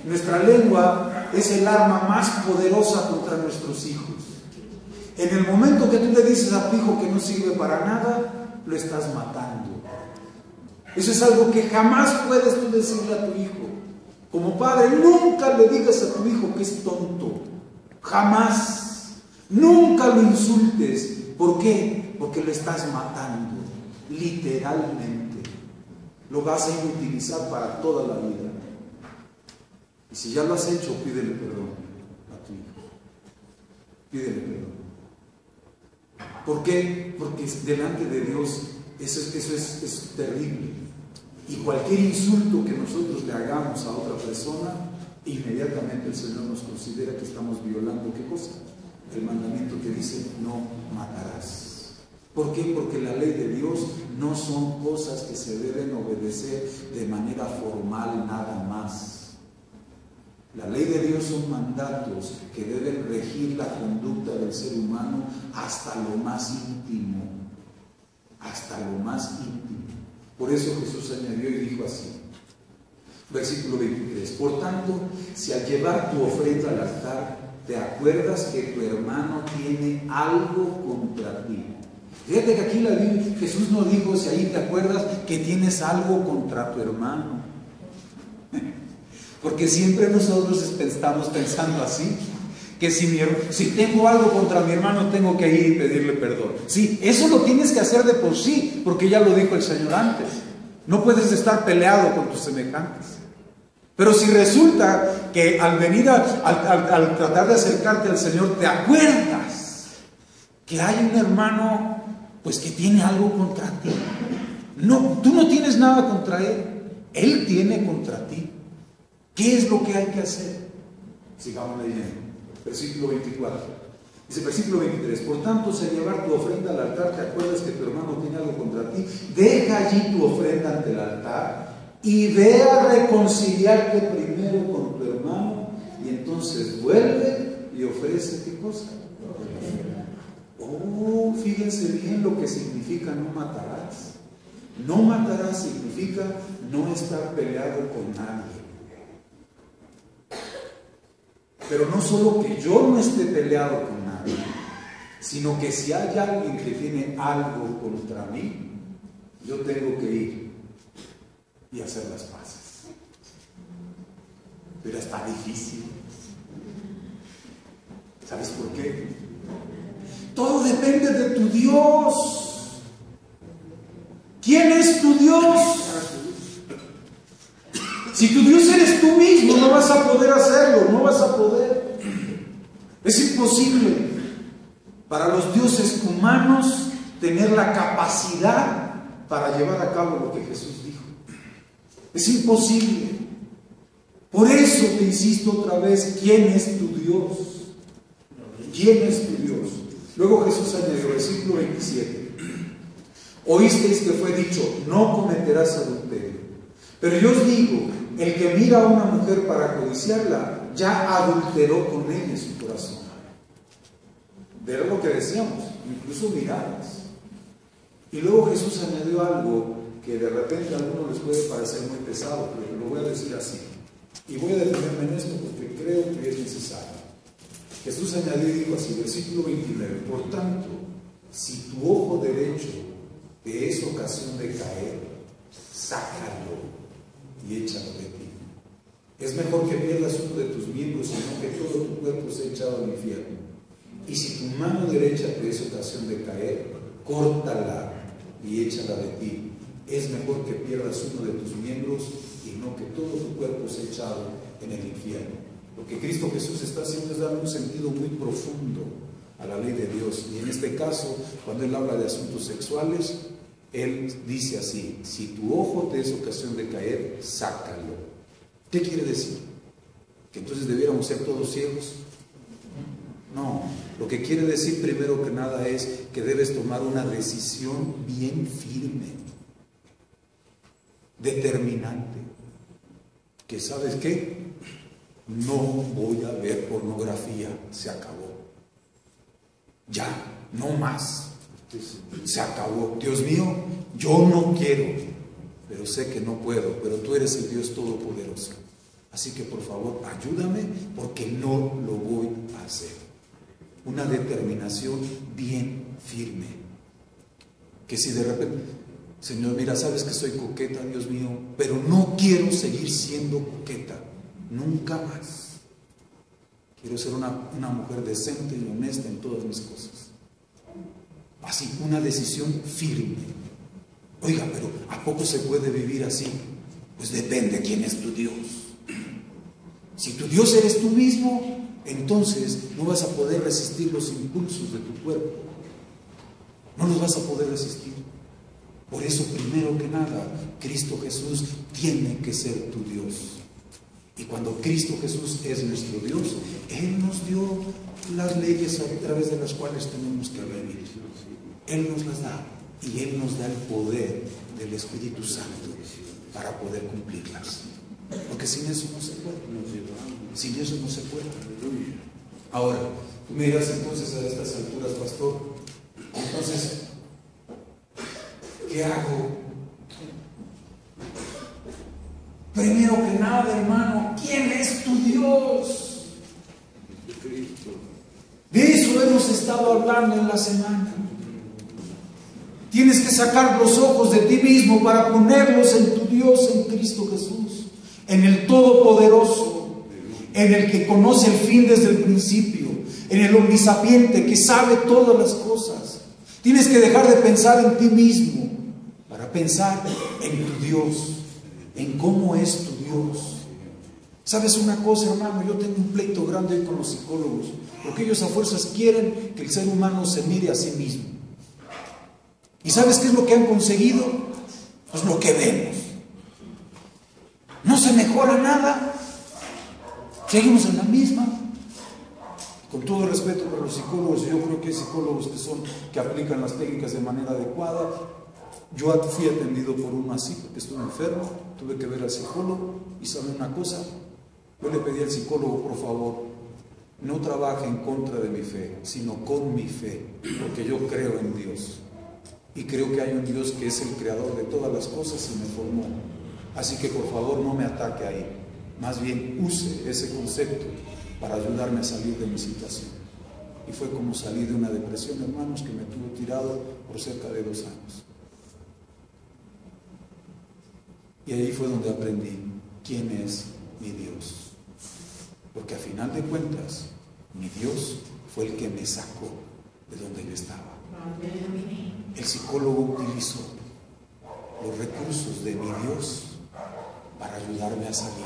nuestra lengua es el arma más poderosa contra nuestros hijos. En el momento que tú le dices a tu hijo que no sirve para nada, lo estás matando. Eso es algo que jamás puedes tú decirle a tu hijo. Como padre, nunca le digas a tu hijo que es tonto. Jamás. Nunca lo insultes. ¿Por qué? Porque lo estás matando. Literalmente. Lo vas a inutilizar para toda la vida. Y si ya lo has hecho, pídele perdón a tu hijo. Pídele perdón. ¿Por qué? Porque delante de Dios eso es terrible. Y cualquier insulto que nosotros le hagamos a otra persona, inmediatamente el Señor nos considera que estamos violando ¿qué cosa? El mandamiento que dice no matarás. ¿Por qué? Porque la ley de Dios no son cosas que se deben obedecer de manera formal nada más. La ley de Dios son mandatos que deben regir la conducta del ser humano hasta lo más íntimo. Hasta lo más íntimo. Por eso Jesús añadió y dijo así, versículo 23, por tanto, si al llevar tu ofrenda al altar te acuerdas que tu hermano tiene algo contra ti. Fíjate que aquí la Biblia, Jesús no dijo si ahí te acuerdas que tienes algo contra tu hermano. Porque siempre nosotros estamos pensando así, que si tengo algo contra mi hermano tengo que ir y pedirle perdón. Sí, eso lo tienes que hacer de por sí, porque ya lo dijo el Señor antes. No puedes estar peleado con tus semejantes. Pero si resulta que al venir al tratar de acercarte al Señor te acuerdas que hay un hermano pues que tiene algo contra ti. No, tú no tienes nada contra él, él tiene contra ti. ¿Qué es lo que hay que hacer? Sigamos leyendo. Versículo 24. Dice, versículo 23. Por tanto, si al llevar tu ofrenda al altar te acuerdas que tu hermano tiene algo contra ti, deja allí tu ofrenda ante el altar y ve a reconciliarte primero con tu hermano y entonces vuelve y ofrece ¿qué cosa? Oh, fíjense bien lo que significa no matarás. No matarás significa no estar peleado con nadie. Pero no solo que yo no esté peleado con nadie, sino que si hay alguien que tiene algo contra mí, yo tengo que ir y hacer las paces. Pero está difícil. ¿Sabes por qué? Todo depende de tu Dios. ¿Quién es tu Dios? Si tu Dios eres tú mismo, no vas a poder hacerlo, no vas a poder. Es imposible para los dioses humanos tener la capacidad para llevar a cabo lo que Jesús dijo. Es imposible. Por eso te insisto otra vez, ¿quién es tu Dios? ¿Quién es tu Dios? Luego Jesús añadió, versículo 27. Oísteis que fue dicho, no cometerás adulterio. Pero yo os digo, el que mira a una mujer para codiciarla, ya adulteró con ella en su corazón. Ver lo que decíamos, incluso miradas. Y luego Jesús añadió algo que de repente a algunos les puede parecer muy pesado, pero lo voy a decir así. Y voy a detenerme en esto porque creo que es necesario. Jesús añadió y dijo así, versículo 29, por tanto, si tu ojo derecho te es ocasión de caer, sácalo y échalo de ti. Es mejor que pierdas uno de tus miembros, sino que todo tu cuerpo sea echado al infierno. Y si tu mano derecha te es ocasión de caer, córtala y échala de ti. Es mejor que pierdas uno de tus miembros y no que todo tu cuerpo sea echado en el infierno. Lo que Cristo Jesús está haciendo es dar un sentido muy profundo a la ley de Dios. Y en este caso, cuando Él habla de asuntos sexuales, Él dice así: si tu ojo te es ocasión de caer, sácalo. ¿Qué quiere decir? ¿Que entonces debiéramos ser todos ciegos? No, lo que quiere decir primero que nada es que debes tomar una decisión bien firme, determinante, que ¿sabes qué? No voy a ver pornografía, se acabó. Ya, no más. Se acabó. Dios mío, yo no quiero, pero sé que no puedo, pero tú eres el Dios Todopoderoso. Así que por favor, ayúdame porque no lo voy a hacer. Una determinación bien firme. Que si de repente, Señor, mira, sabes que soy coqueta, Dios mío, pero no quiero seguir siendo coqueta, nunca más. Quiero ser una mujer decente y honesta en todas mis cosas. Así, una decisión firme. Oiga, pero ¿a poco se puede vivir así? Pues depende de quién es tu Dios. Si tu Dios eres tú mismo, entonces no vas a poder resistir los impulsos de tu cuerpo. No los vas a poder resistir. Por eso, primero que nada, Cristo Jesús tiene que ser tu Dios. Y cuando Cristo Jesús es nuestro Dios, Él nos dio las leyes a través de las cuales tenemos que vivir. Él nos las da y Él nos da el poder del Espíritu Santo para poder cumplirlas. Porque sin eso no se puede. Sin eso no se puede. Ahora, tú me dirás entonces a estas alturas, pastor, entonces, ¿qué hago? Primero que nada, hermano, ¿quién es tu Dios? De eso hemos estado hablando en la semana. Tienes que sacar los ojos de ti mismo para ponerlos en tu Dios, en Cristo Jesús, en el Todopoderoso, en el que conoce el fin desde el principio, en el omnisapiente que sabe todas las cosas. Tienes que dejar de pensar en ti mismo para pensar en tu Dios, en cómo es tu Dios. ¿Sabes una cosa, hermano? Yo tengo un pleito grande hoy con los psicólogos, porque ellos a fuerzas quieren que el ser humano se mire a sí mismo. ¿Y sabes qué es lo que han conseguido? Pues lo que vemos. No se mejora nada. Seguimos en la misma. Con todo respeto para los psicólogos, yo creo que hay psicólogos que aplican las técnicas de manera adecuada. Yo fui atendido por uno así, porque estuve enfermo, tuve que ver al psicólogo, y ¿saben una cosa? Yo le pedí al psicólogo, por favor, no trabaje en contra de mi fe, sino con mi fe, porque yo creo en Dios. Y creo que hay un Dios que es el creador de todas las cosas y me formó. Así que por favor no me ataque ahí. Más bien use ese concepto para ayudarme a salir de mi situación. Y fue como salí de una depresión, hermanos, que me tuvo tirado por cerca de 2 años. Y ahí fue donde aprendí quién es mi Dios. Porque a final de cuentas, mi Dios fue el que me sacó de donde yo estaba. El psicólogo utilizó los recursos de mi Dios para ayudarme a salir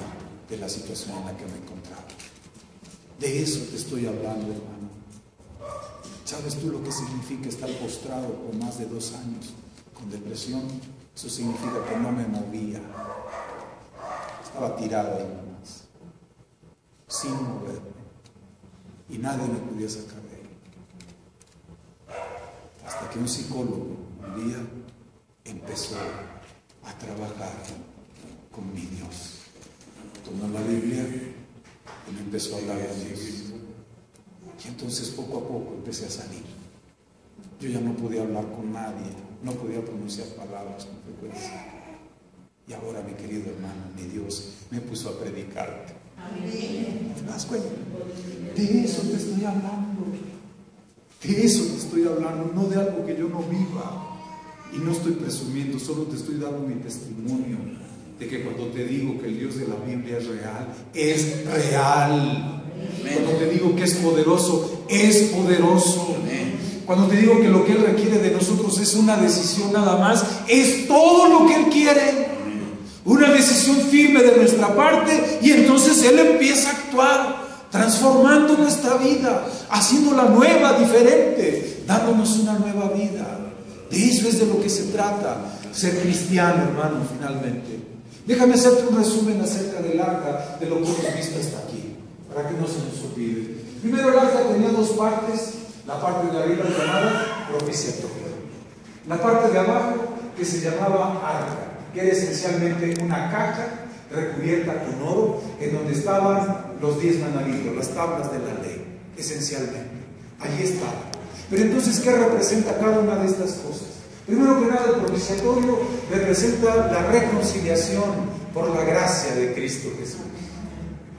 de la situación en la que me encontraba. De eso te estoy hablando, hermano. ¿Sabes tú lo que significa estar postrado por más de 2 años con depresión? Eso significa que no me movía. Estaba tirado ahí nomás, sin moverme. Y nadie me podía sacar de ahí. Hasta que un psicólogo un día empezó a trabajar con mi Dios. Tomó la Biblia y me empezó a hablar de Dios. Y entonces poco a poco empecé a salir. Yo ya no podía hablar con nadie, no podía pronunciar palabras con frecuencia. Y ahora, mi querido hermano, mi Dios me puso a predicarte. ¿Te das cuenta? De eso te estoy hablando. De eso te estoy hablando, no de algo que yo no viva. Y no estoy presumiendo, solo te estoy dando mi testimonio de que cuando te digo que el Dios de la Biblia es real, es real. Cuando te digo que es poderoso, es poderoso. Cuando te digo que lo que Él requiere de nosotros es una decisión nada más, es todo lo que Él quiere. Una decisión firme de nuestra parte, y entonces Él empieza a actuar, transformando nuestra vida, haciéndola nueva, diferente, dándonos una nueva vida. De eso es de lo que se trata, ser cristiano, hermano, finalmente. Déjame hacerte un resumen acerca del arca, de lo que hemos visto hasta aquí, para que no se nos olvide. Primero, el arca tenía dos partes. La parte de arriba llamada propiciatorio, la parte de abajo que se llamaba arca, que era esencialmente una caja recubierta con oro, en donde estaban los 10 mandamientos, las tablas de la ley, esencialmente. Allí estaba. Pero entonces, ¿qué representa cada una de estas cosas? Primero que nada, el propiciatorio representa la reconciliación por la gracia de Cristo Jesús.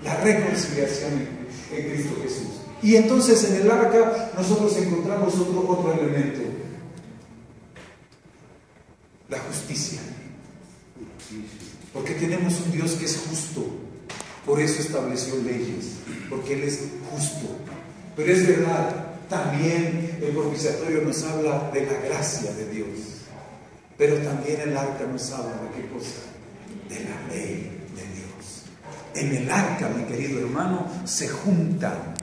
La reconciliación en Cristo Jesús. Y entonces en el arca nosotros encontramos otro elemento: la justicia. Porque tenemos un Dios que es justo, por eso estableció leyes, porque Él es justo. Pero es verdad, también el propiciatorio nos habla de la gracia de Dios, pero también el arca nos habla de qué cosa, de la ley de Dios. En el arca, mi querido hermano, se juntan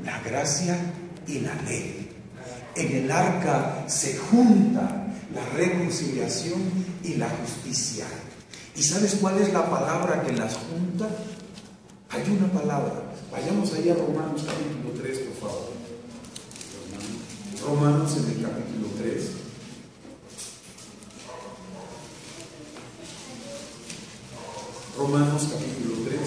la gracia y la ley. En el arca se junta la reconciliación y la justicia. ¿Y sabes cuál es la palabra que las junta? Hay una palabra. Vayamos allá a Romanos capítulo 3, por favor. Romanos en el capítulo 3. Romanos capítulo 3.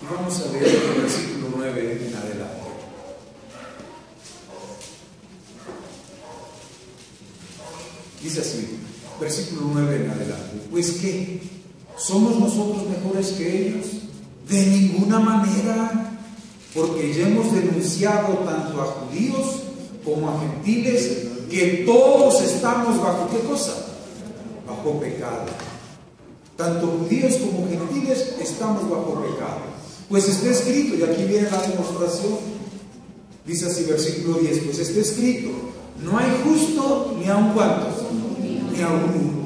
Y vamos a leer el versículo 9 en adelante. Dice así, versículo 9 en adelante. ¿Pues qué? ¿Somos nosotros mejores que ellos? De ninguna manera, porque ya hemos denunciado tanto a judíos como a gentiles que todos estamos bajo ¿qué cosa? Bajo pecado. Tanto judíos como gentiles estamos bajo pecado. Pues está escrito, y aquí viene la demostración. Dice así, versículo 10, pues está escrito: no hay justo ni aun cuantos, ni aun uno.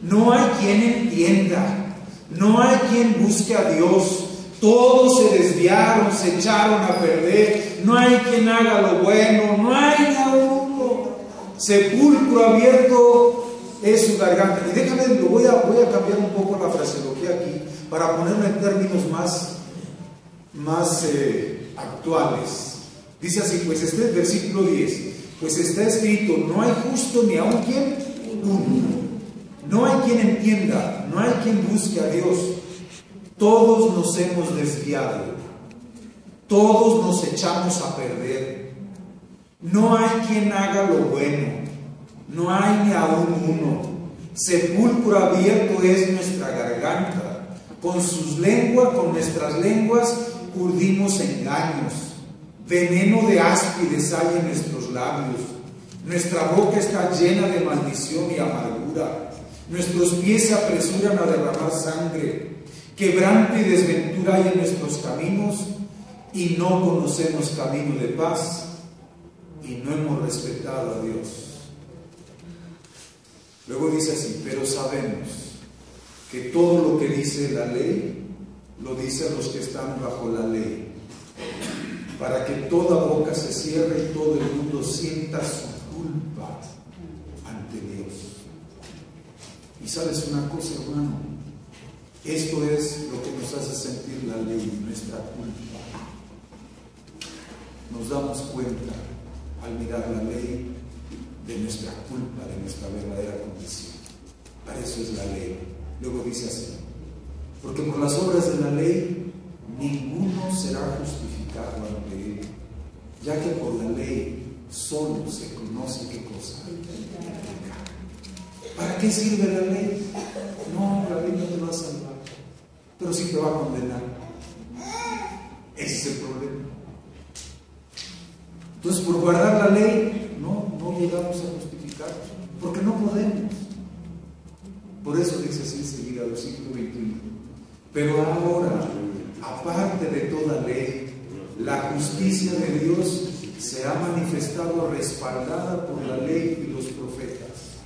No hay quien entienda, no hay quien busque a Dios. Todos se desviaron, se echaron a perder. No hay quien haga lo bueno, no hay ni aun uno. Sepulcro abierto es su garganta. Y déjame, voy a cambiar un poco la fraseología aquí para ponerlo en términos más actuales. Dice así, pues este es versículo 10, pues está escrito: no hay justo ni aun quien uno. No hay quien entienda, no hay quien busque a Dios. Todos nos hemos desviado, todos nos echamos a perder. No hay quien haga lo bueno, no hay ni aun uno. Sepulcro abierto es nuestra garganta, con nuestras lenguas urdimos engaños. Veneno de áspides hay en nuestros labios. Nuestra boca está llena de maldición y amargura. Nuestros pies se apresuran a derramar sangre. Quebranto y desventura hay en nuestros caminos, y no conocemos camino de paz, y no hemos respetado a Dios. Luego dice así: pero sabemos que todo lo que dice la ley, lo dicen los que están bajo la ley, para que toda boca se cierre y todo el mundo sienta su culpa ante Dios. Y sabes una cosa, hermano, esto es lo que nos hace sentir la ley, nuestra culpa. Nos damos cuenta al mirar la ley de nuestra culpa, de nuestra verdadera condición. Para eso es la ley. Luego dice así: porque por las obras de la ley ninguno será justificado ante él, ya que por la ley solo se conoce qué cosa. ¿Para qué sirve la ley? No, la ley no te va a salvar, pero sí te va a condenar. Ese es el problema. Entonces, por guardar la ley, no llegamos a justificarnos. porque no podemos. Por eso dice así enseguida, versículo 21. Pero ahora, aparte de toda ley, la justicia de Dios se ha manifestado respaldada por la ley y los profetas.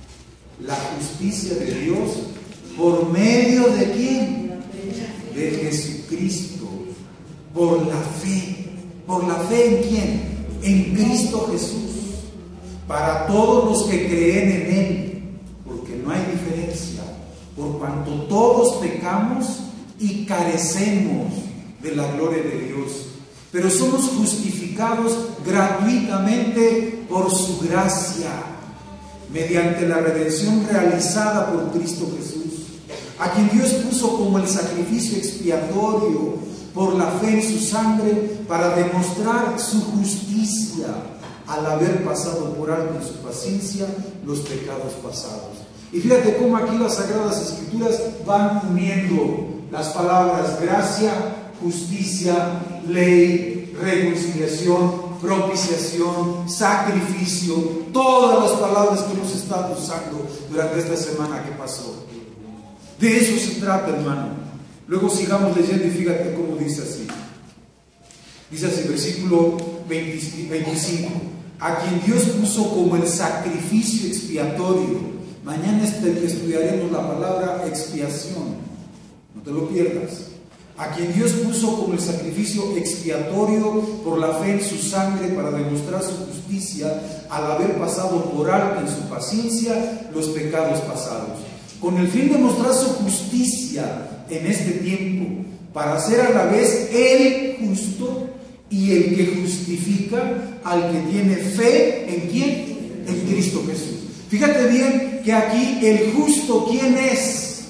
La justicia de Dios por medio de ¿quién? De Jesucristo, por la fe. ¿Por la fe en quién? En Cristo Jesús, para todos los que creen en Él, porque no hay diferencia, por cuanto todos pecamos y carecemos de la gloria de Dios, pero somos justificados gratuitamente por su gracia, mediante la redención realizada por Cristo Jesús, a quien Dios puso como el sacrificio expiatorio por la fe en su sangre, para demostrar su justicia, al haber pasado por alto en su paciencia los pecados pasados. Y fíjate cómo aquí las Sagradas Escrituras van uniendo las palabras gracia, justicia, ley, reconciliación, propiciación, sacrificio, todas las palabras que hemos estado usando durante esta semana que pasó. De eso se trata, hermano. Luego sigamos leyendo y fíjate cómo dice así. Dice así, versículo 25. A quien Dios puso como el sacrificio expiatorio. Mañana estudiaremos la palabra expiación. No te lo pierdas. A quien Dios puso como el sacrificio expiatorio por la fe en su sangre, para demostrar su justicia, al haber pasado por alto en su paciencia los pecados pasados, con el fin de mostrar su justicia en este tiempo, para ser a la vez el justo y el que justifica al que tiene fe ¿en quién? En Cristo Jesús. Fíjate bien que aquí el justo, ¿quién es?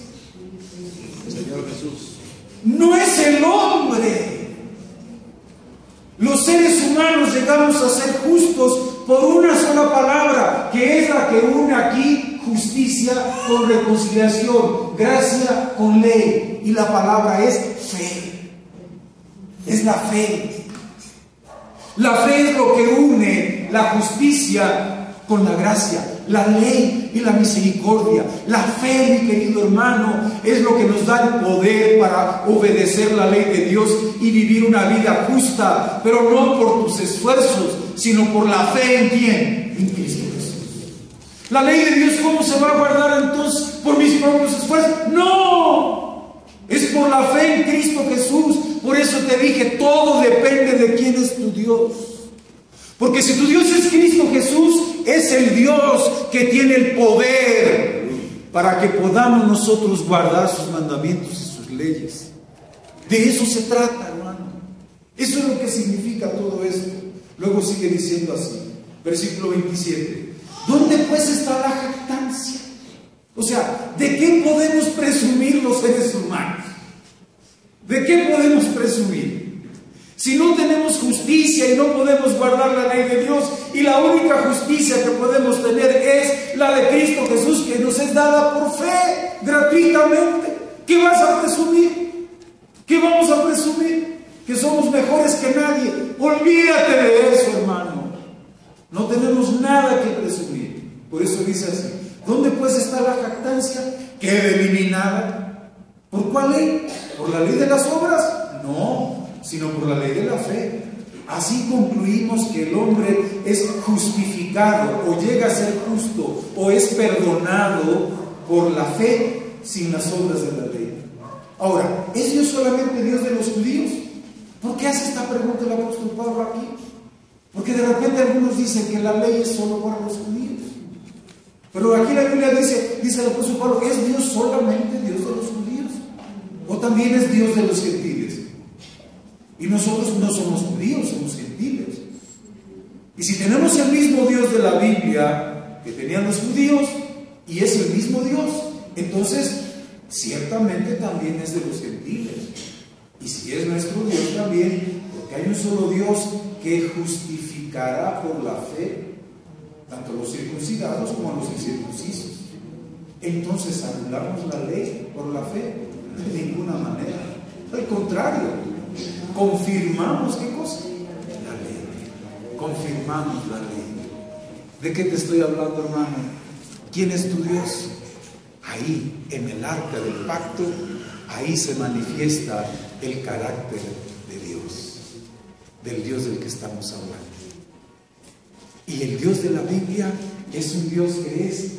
El Señor Jesús. No es el hombre. Los seres humanos llegamos a ser justos por una sola palabra, que es la que une aquí justicia con reconciliación, gracia con ley, y la palabra es fe. Es la fe. La fe es lo que une la justicia con la gracia, la ley y la misericordia. La fe, mi querido hermano, es lo que nos da el poder para obedecer la ley de Dios y vivir una vida justa, pero no por tus esfuerzos, sino por la fe en quién, en Cristo Jesús. La ley de Dios, ¿cómo se va a guardar entonces? ¿Por mis propios esfuerzos? No, es por la fe en Cristo Jesús. Por eso te dije, todo depende de quién es tu Dios. Porque si tu Dios es Cristo Jesús, es el Dios que tiene el poder para que podamos nosotros guardar sus mandamientos y sus leyes. De eso se trata, hermano. Eso es lo que significa todo esto. Luego sigue diciendo así, versículo 27. ¿Dónde pues está la jactancia? O sea, ¿de qué podemos presumir los seres humanos? ¿De qué podemos presumir? Si no tenemos justicia y no podemos guardar la ley de Dios, y la única justicia que podemos tener es la de Cristo Jesús, que nos es dada por fe, gratuitamente, ¿qué vas a presumir? ¿Qué vamos a presumir? Que somos mejores que nadie. Olvídate de eso, hermano. No tenemos nada que presumir. Por eso dice así, ¿dónde pues está la jactancia? ¿Queda eliminada? ¿Por cuál ley? ¿Por la ley de las obras? No, sino por la ley de la fe. Así concluimos que el hombre es justificado o llega a ser justo o es perdonado por la fe sin las obras de la ley. Ahora, ¿es Dios solamente Dios de los judíos? ¿Por qué hace esta pregunta el apóstol Pablo aquí? Porque de repente algunos dicen que la ley es solo para los judíos. Pero aquí la Biblia dice el apóstol Pablo, ¿es Dios solamente Dios de los judíos? ¿O también es Dios de los gentiles? Y nosotros no somos judíos, somos gentiles. Y si tenemos el mismo Dios de la Biblia que tenían los judíos, y es el mismo Dios, entonces ciertamente también es de los gentiles. Y si es nuestro Dios también, porque hay un solo Dios que justificará por la fe tanto a los circuncidados como a los incircuncisos. Entonces, ¿anulamos la ley por la fe? De ninguna manera. Al contrario, confirmamos, ¿qué cosa? La ley. Confirmamos la ley. ¿De qué te estoy hablando, hermano? ¿Quién es tu Dios? Ahí, en el arca del pacto, ahí se manifiesta el carácter de Dios, del Dios del que estamos hablando. Y el Dios de la Biblia es un Dios que es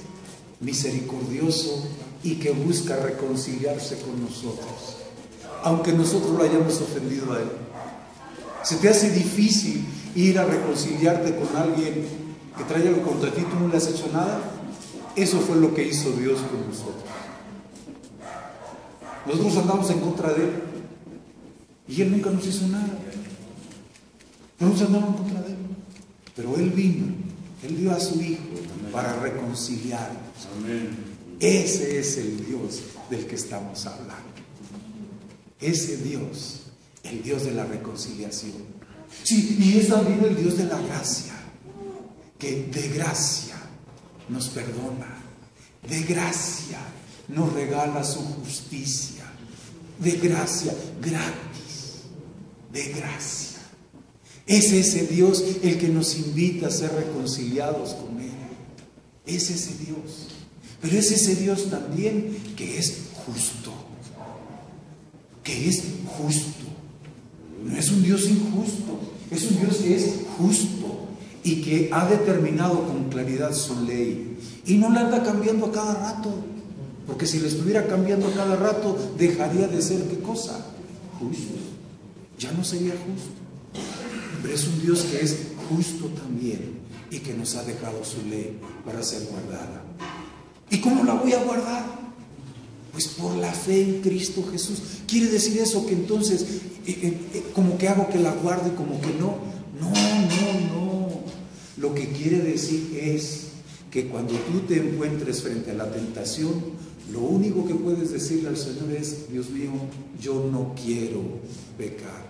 misericordioso y que busca reconciliarse con nosotros, aunque nosotros lo hayamos ofendido a Él. ¿Se te hace difícil ir a reconciliarte con alguien que trae algo contra ti, tú no le has hecho nada? Eso fue lo que hizo Dios con nosotros. Nosotros andamos en contra de Él y Él nunca nos hizo nada. Nosotros andamos en contra de Él, pero Él vino, Él dio a su Hijo para reconciliarnos. Ese es el Dios del que estamos hablando. Ese Dios, el Dios de la reconciliación. Sí, y es también el Dios de la gracia, que de gracia nos perdona, de gracia nos regala su justicia, de gracia, gratis, de gracia. Es ese Dios el que nos invita a ser reconciliados con Él. Es ese Dios. Pero es ese Dios también que es justo. Que es justo. No es un Dios injusto. Es un Dios que es justo y que ha determinado con claridad su ley. Y no la anda cambiando a cada rato. Porque si la estuviera cambiando a cada rato, dejaría de ser, ¿qué cosa? Justo. Ya no sería justo. Pero es un Dios que es justo también y que nos ha dejado su ley para ser guardada. ¿Y cómo la voy a guardar? Pues por la fe en Cristo Jesús. ¿Quiere decir eso que entonces como que hago que la guarde y como que no? No. Lo que quiere decir es que cuando tú te encuentres frente a la tentación, lo único que puedes decirle al Señor es: Dios mío, yo no quiero pecar.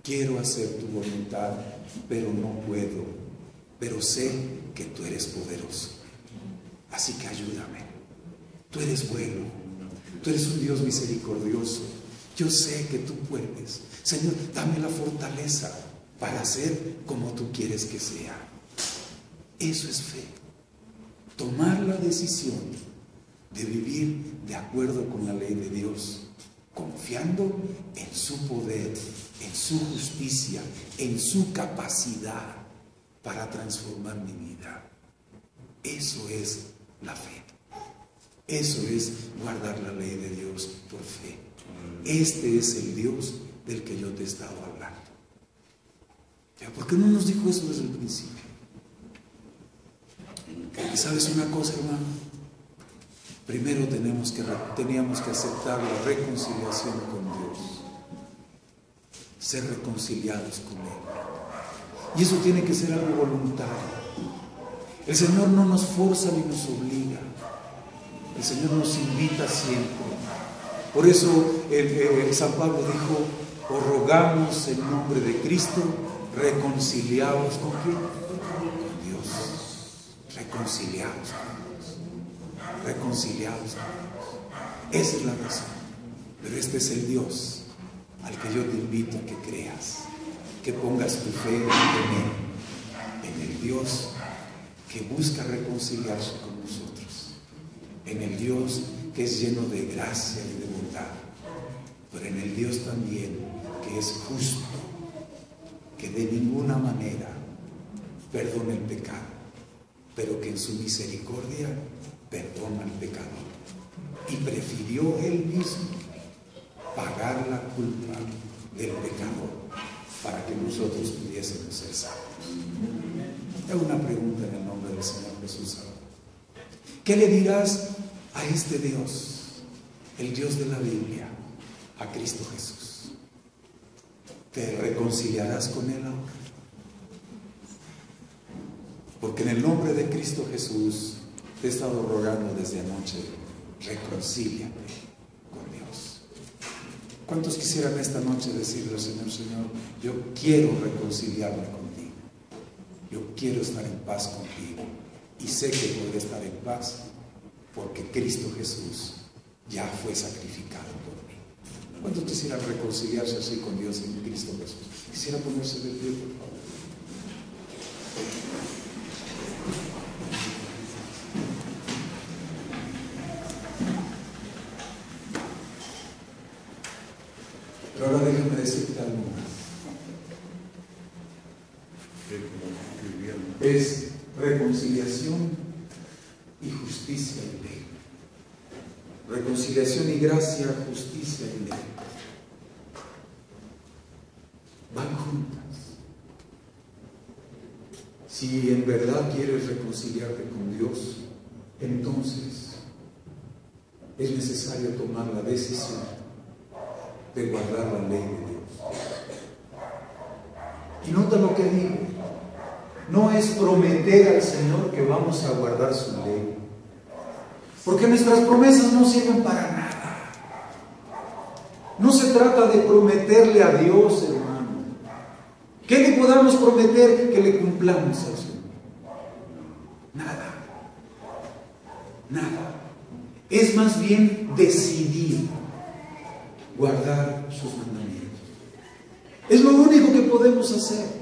Quiero hacer tu voluntad, pero no puedo. Pero sé que tú eres poderoso. Así que ayúdame. Tú eres bueno. Tú eres un Dios misericordioso. Yo sé que tú puedes. Señor, dame la fortaleza para ser como tú quieres que sea. Eso es fe. Tomar la decisión de vivir de acuerdo con la ley de Dios, confiando en su poder, en su justicia, en su capacidad para transformar mi vida. Eso es la fe. Eso es guardar la ley de Dios por fe. Este es el Dios del que yo te he estado hablando. ¿Por qué no nos dijo eso desde el principio? ¿Y sabes una cosa, hermano? Primero teníamos que aceptar la reconciliación con Dios. Ser reconciliados con Él. Y eso tiene que ser algo voluntario. El Señor no nos forza ni nos obliga. El Señor nos invita siempre. Por eso San Pablo dijo: os rogamos en nombre de Cristo, reconciliados con quién? Con Dios. Reconciliados con Dios. Reconciliados con Dios. Esa es la razón. Pero este es el Dios al que yo te invito a que creas, que pongas tu fe en Él, en el Dios que busca reconciliarse con nosotros, en el Dios que es lleno de gracia y de bondad, pero en el Dios también que es justo, que de ninguna manera perdona el pecado, pero que en su misericordia perdona al pecador, y prefirió Él mismo pagar la culpa del pecador para que nosotros pudiésemos ser salvos. Hago una pregunta en el nombre del Señor Jesús. ¿Qué le dirás a este Dios, el Dios de la Biblia, a Cristo Jesús? ¿Te reconciliarás con Él ahora? Porque en el nombre de Cristo Jesús te he estado rogando desde anoche: reconcíliate con Dios. ¿Cuántos quisieran esta noche decirle al Señor: Señor, yo quiero reconciliarme contigo? Yo quiero estar en paz contigo y sé que podré estar en paz porque Cristo Jesús ya fue sacrificado por mí. ¿Cuántos quisieran reconciliarse así con Dios en Cristo Jesús? Quisiera ponerse de pie, por favor. Pero ahora déjame decirte algo más. Es reconciliación y justicia y ley. Reconciliación y gracia, justicia y ley. Van juntas. Si en verdad quieres reconciliarte con Dios, entonces es necesario tomar la decisión de guardar la ley de Dios. Y nota lo que digo. No es prometer al Señor que vamos a guardar su ley, porque nuestras promesas no sirven para nada. No se trata de prometerle a Dios, hermano. ¿Qué le podamos prometer que le cumplamos al Señor? Nada. Nada. Es más bien decidir guardar sus mandamientos. Es lo único que podemos hacer.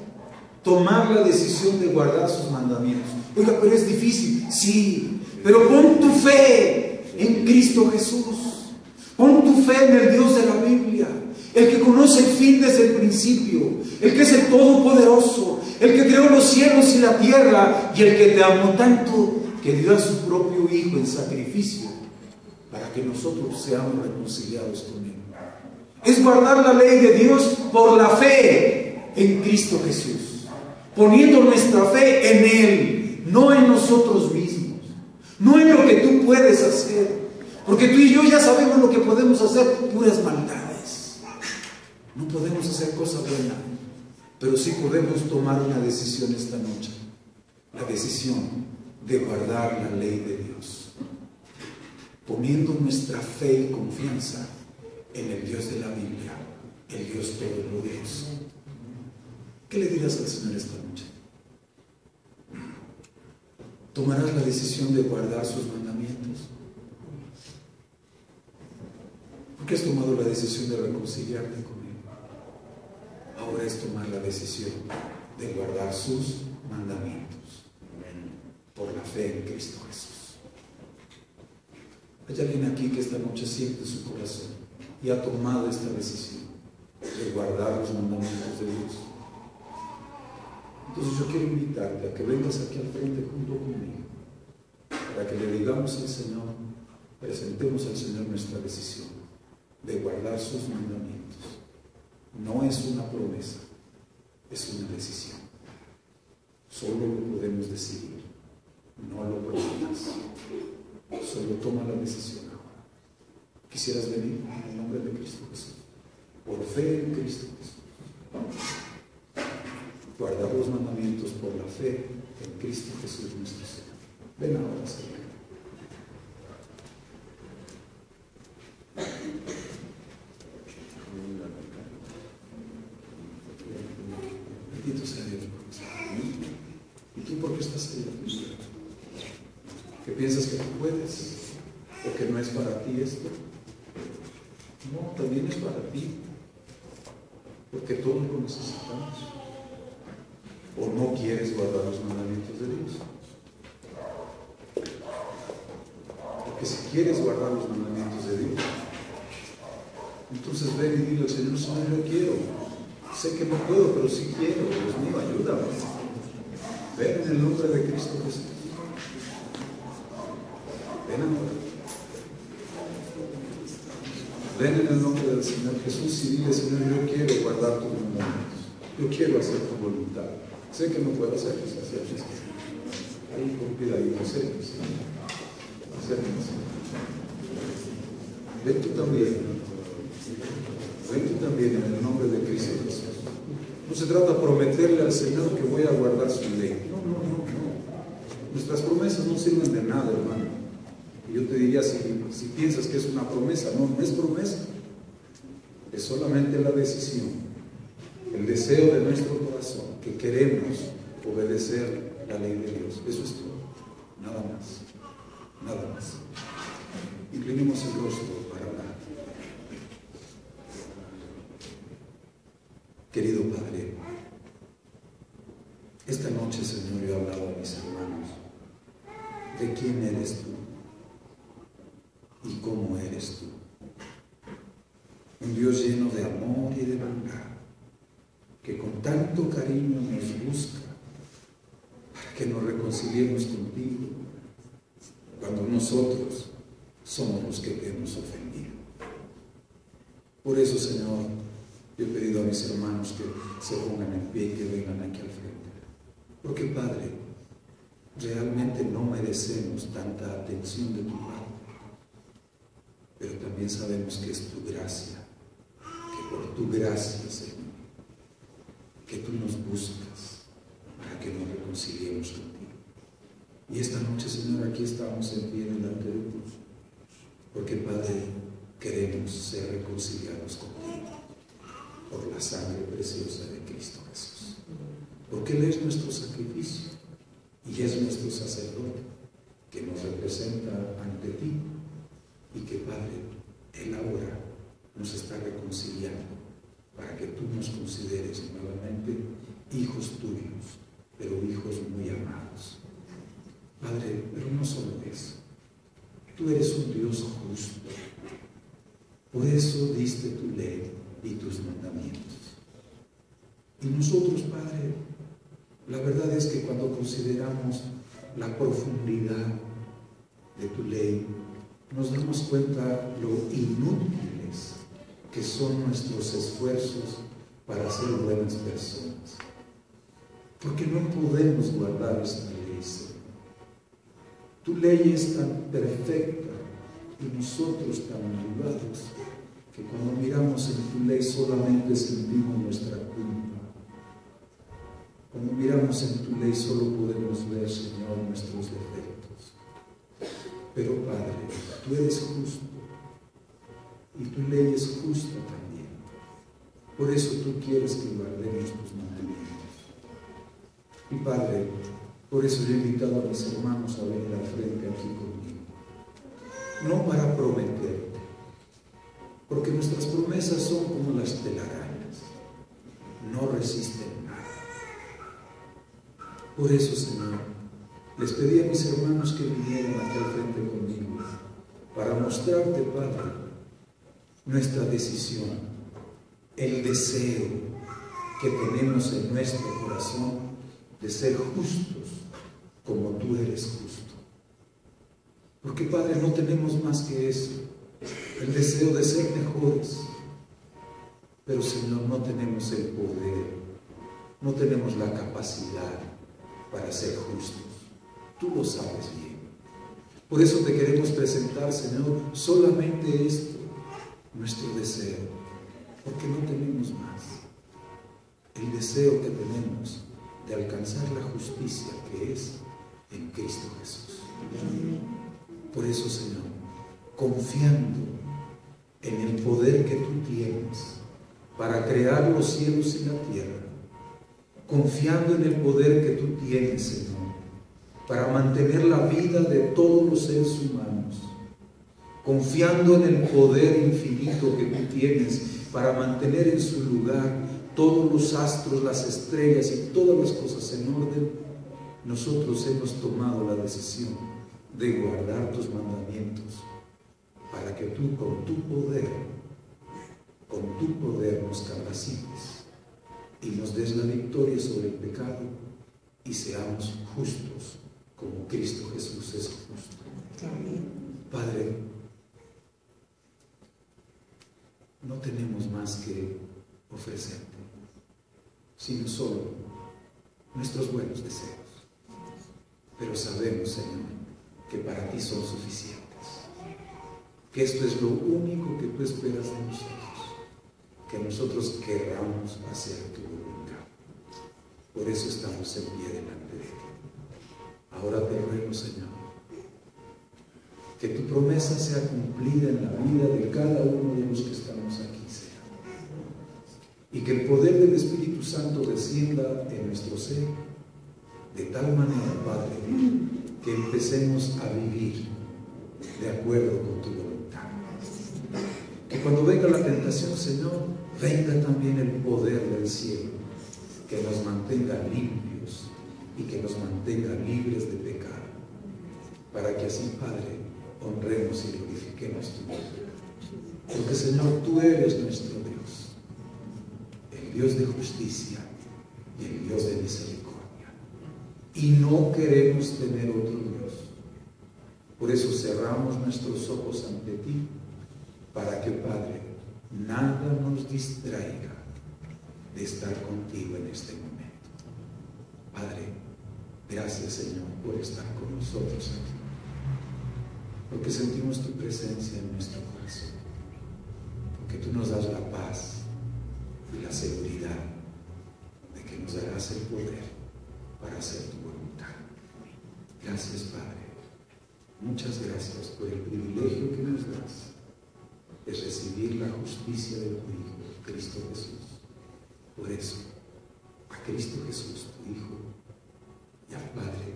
Tomar la decisión de guardar sus mandamientos. Oiga, pero es difícil. Sí, pero pon tu fe en Cristo Jesús. Pon tu fe en el Dios de la Biblia, el que conoce el fin desde el principio, el que es el Todopoderoso, el que creó los cielos y la tierra, y el que te amó tanto que dio a su propio Hijo en sacrificio para que nosotros seamos reconciliados con Él. Es guardar la ley de Dios por la fe en Cristo Jesús, poniendo nuestra fe en Él, no en nosotros mismos, no en lo que tú puedes hacer, porque tú y yo ya sabemos lo que podemos hacer, puras maldades. No podemos hacer cosa buena, pero sí podemos tomar una decisión esta noche, la decisión de guardar la ley de Dios, poniendo nuestra fe y confianza en el Dios de la Biblia, el Dios Todopoderoso. ¿Qué le dirás al Señor esta noche? ¿Tomarás la decisión de guardar sus mandamientos? ¿Por qué has tomado la decisión de reconciliarte con Él? Ahora es tomar la decisión de guardar sus mandamientos por la fe en Cristo Jesús. Hay alguien aquí que esta noche siente su corazón y ha tomado esta decisión de guardar los mandamientos de Dios. Entonces yo quiero invitarte a que vengas aquí al frente junto conmigo para que le digamos al Señor, presentemos al Señor nuestra decisión de guardar sus mandamientos. No es una promesa, es una decisión. Solo lo podemos decidir, no lo prometas. Solo toma la decisión ahora. ¿Quisieras venir en el nombre de Cristo Jesús? Por fe en Cristo Jesús. Guardar los mandamientos por la fe en Cristo Jesús nuestro Señor. Ven ahora, Señor. Bendito sea Dios. ¿Y tú por qué estás ahí? ¿Que piensas que tú puedes? ¿O que no es para ti esto? No, también es para ti. Porque todos lo necesitamos. ¿O no quieres guardar los mandamientos de Dios? Porque si quieres guardar los mandamientos de Dios, entonces ven y dile al Señor, Señor, yo quiero. Sé que no puedo, pero sí quiero. Dios mío, ayúdame. Ven en el nombre de Cristo Jesús. Ven ahora. Ven en el nombre del Señor Jesús y dile, Señor, yo quiero guardar tus mandamientos. Yo quiero hacer tu voluntad. Sé que no puedo hacerlo, ahí con cuidadito, acérquese. Ven tú también. Ven tú también en el nombre de Cristo Jesús. No se trata de prometerle al Señor que voy a guardar su ley. No. Nuestras promesas no sirven de nada, hermano. Y yo te diría, si piensas que es una promesa, no es promesa. Es solamente la decisión. El deseo de nuestro corazón, que queremos obedecer la ley de Dios. Eso es todo. Nada más. Nada más. Inclinemos el rostro para hablar. Querido Padre, esta noche, Señor, yo he hablado a mis hermanos de quién eres tú y cómo eres tú. un Dios lleno de amor y de bondad, que con tanto cariño nos busca para que nos reconciliemos contigo cuando nosotros somos los que te hemos ofendido. Por eso, Señor, yo he pedido a mis hermanos que se pongan en pie y que vengan aquí al frente. Porque, Padre, realmente no merecemos tanta atención de tu parte, pero también sabemos que es tu gracia, que por tu gracia, Señor, que tú nos buscas para que nos reconciliemos contigo. Y esta noche, Señor, aquí estamos en pie delante de ti, porque, Padre, queremos ser reconciliados contigo por la sangre preciosa de Cristo Jesús, porque Él es nuestro sacrificio y es nuestro sacerdote que nos representa ante ti, y que, Padre, Él ahora nos está reconciliando para que tú nos consideres nuevamente hijos tuyos, pero hijos muy amados. Padre, pero no solo eso, tú eres un Dios justo, por eso diste tu ley y tus mandamientos. Y nosotros, Padre, la verdad es que cuando consideramos la profundidad de tu ley, nos damos cuenta lo inútiles que son nuestros esfuerzos para ser buenas personas. Porque no podemos guardar esta ley, Señor. Tu ley es tan perfecta y nosotros tan malvados que cuando miramos en tu ley solamente sentimos nuestra culpa. Cuando miramos en tu ley solo podemos ver, Señor, nuestros defectos. Pero, Padre, tú eres justo y tu ley es justa también. Por eso tú quieres que guardemos tus mandamientos. Y, Padre, por eso yo he invitado a mis hermanos a venir al frente aquí conmigo. No para prometerte, porque nuestras promesas son como las telarañas, no resisten nada. Por eso, Señor, les pedí a mis hermanos que vinieran aquí al frente conmigo para mostrarte, Padre, nuestra decisión, el deseo que tenemos en nuestro corazón de ser justos como tú eres justo. Porque, Padre, no tenemos más que eso, el deseo de ser mejores. Pero, Señor, no tenemos el poder, no tenemos la capacidad para ser justos. Tú lo sabes bien. Por eso te queremos presentar, Señor, solamente esto, nuestro deseo, porque no tenemos más. El deseo que tenemos de alcanzar la justicia que es en Cristo Jesús. Por eso, Señor, confiando en el poder que tú tienes para crear los cielos y la tierra, confiando en el poder que tú tienes, Señor, para mantener la vida de todos los seres humanos, confiando en el poder infinito que tú tienes para mantener en su lugar todos los astros, las estrellas y todas las cosas en orden, nosotros hemos tomado la decisión de guardar tus mandamientos para que tú con tu poder nos capacites y nos des la victoria sobre el pecado y seamos justos como Cristo Jesús es justo. Amén. Padre, no tenemos más que ofrecerte, sino solo nuestros buenos deseos. Pero sabemos, Señor, que para ti son suficientes, que esto es lo único que tú esperas de nosotros, que nosotros querramos hacer tu voluntad. Por eso estamos en pie delante de ti. Ahora te ruego, Señor, que tu promesa sea cumplida en la vida de cada uno de los que estamos aquí, Señor. Y que el poder del Espíritu Santo descienda en nuestro ser, de tal manera, Padre, que empecemos a vivir de acuerdo con tu voluntad. Que cuando venga la tentación, Señor, venga también el poder del cielo, que nos mantenga limpios y que nos mantenga libres de pecado, para que así, Padre, honremos y glorifiquemos tu nombre. Porque, Señor, tú eres nuestro Dios, el Dios de justicia y el Dios de misericordia. Y no queremos tener otro Dios. Por eso cerramos nuestros ojos ante ti, para que, Padre, nada nos distraiga de estar contigo en este momento. Padre, gracias, Señor, por estar con nosotros aquí, porque sentimos tu presencia en nuestro corazón, porque tú nos das la paz y la seguridad de que nos darás el poder para hacer tu voluntad. Gracias, Padre. Muchas gracias por el privilegio que nos das de recibir la justicia de tu Hijo, Cristo Jesús. Por eso, a Cristo Jesús, tu Hijo, y al Padre,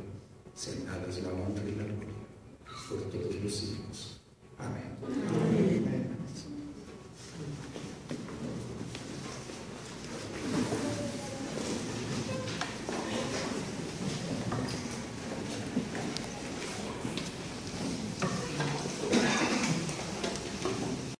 sean dadas la honra y la gloria por todos los siglos.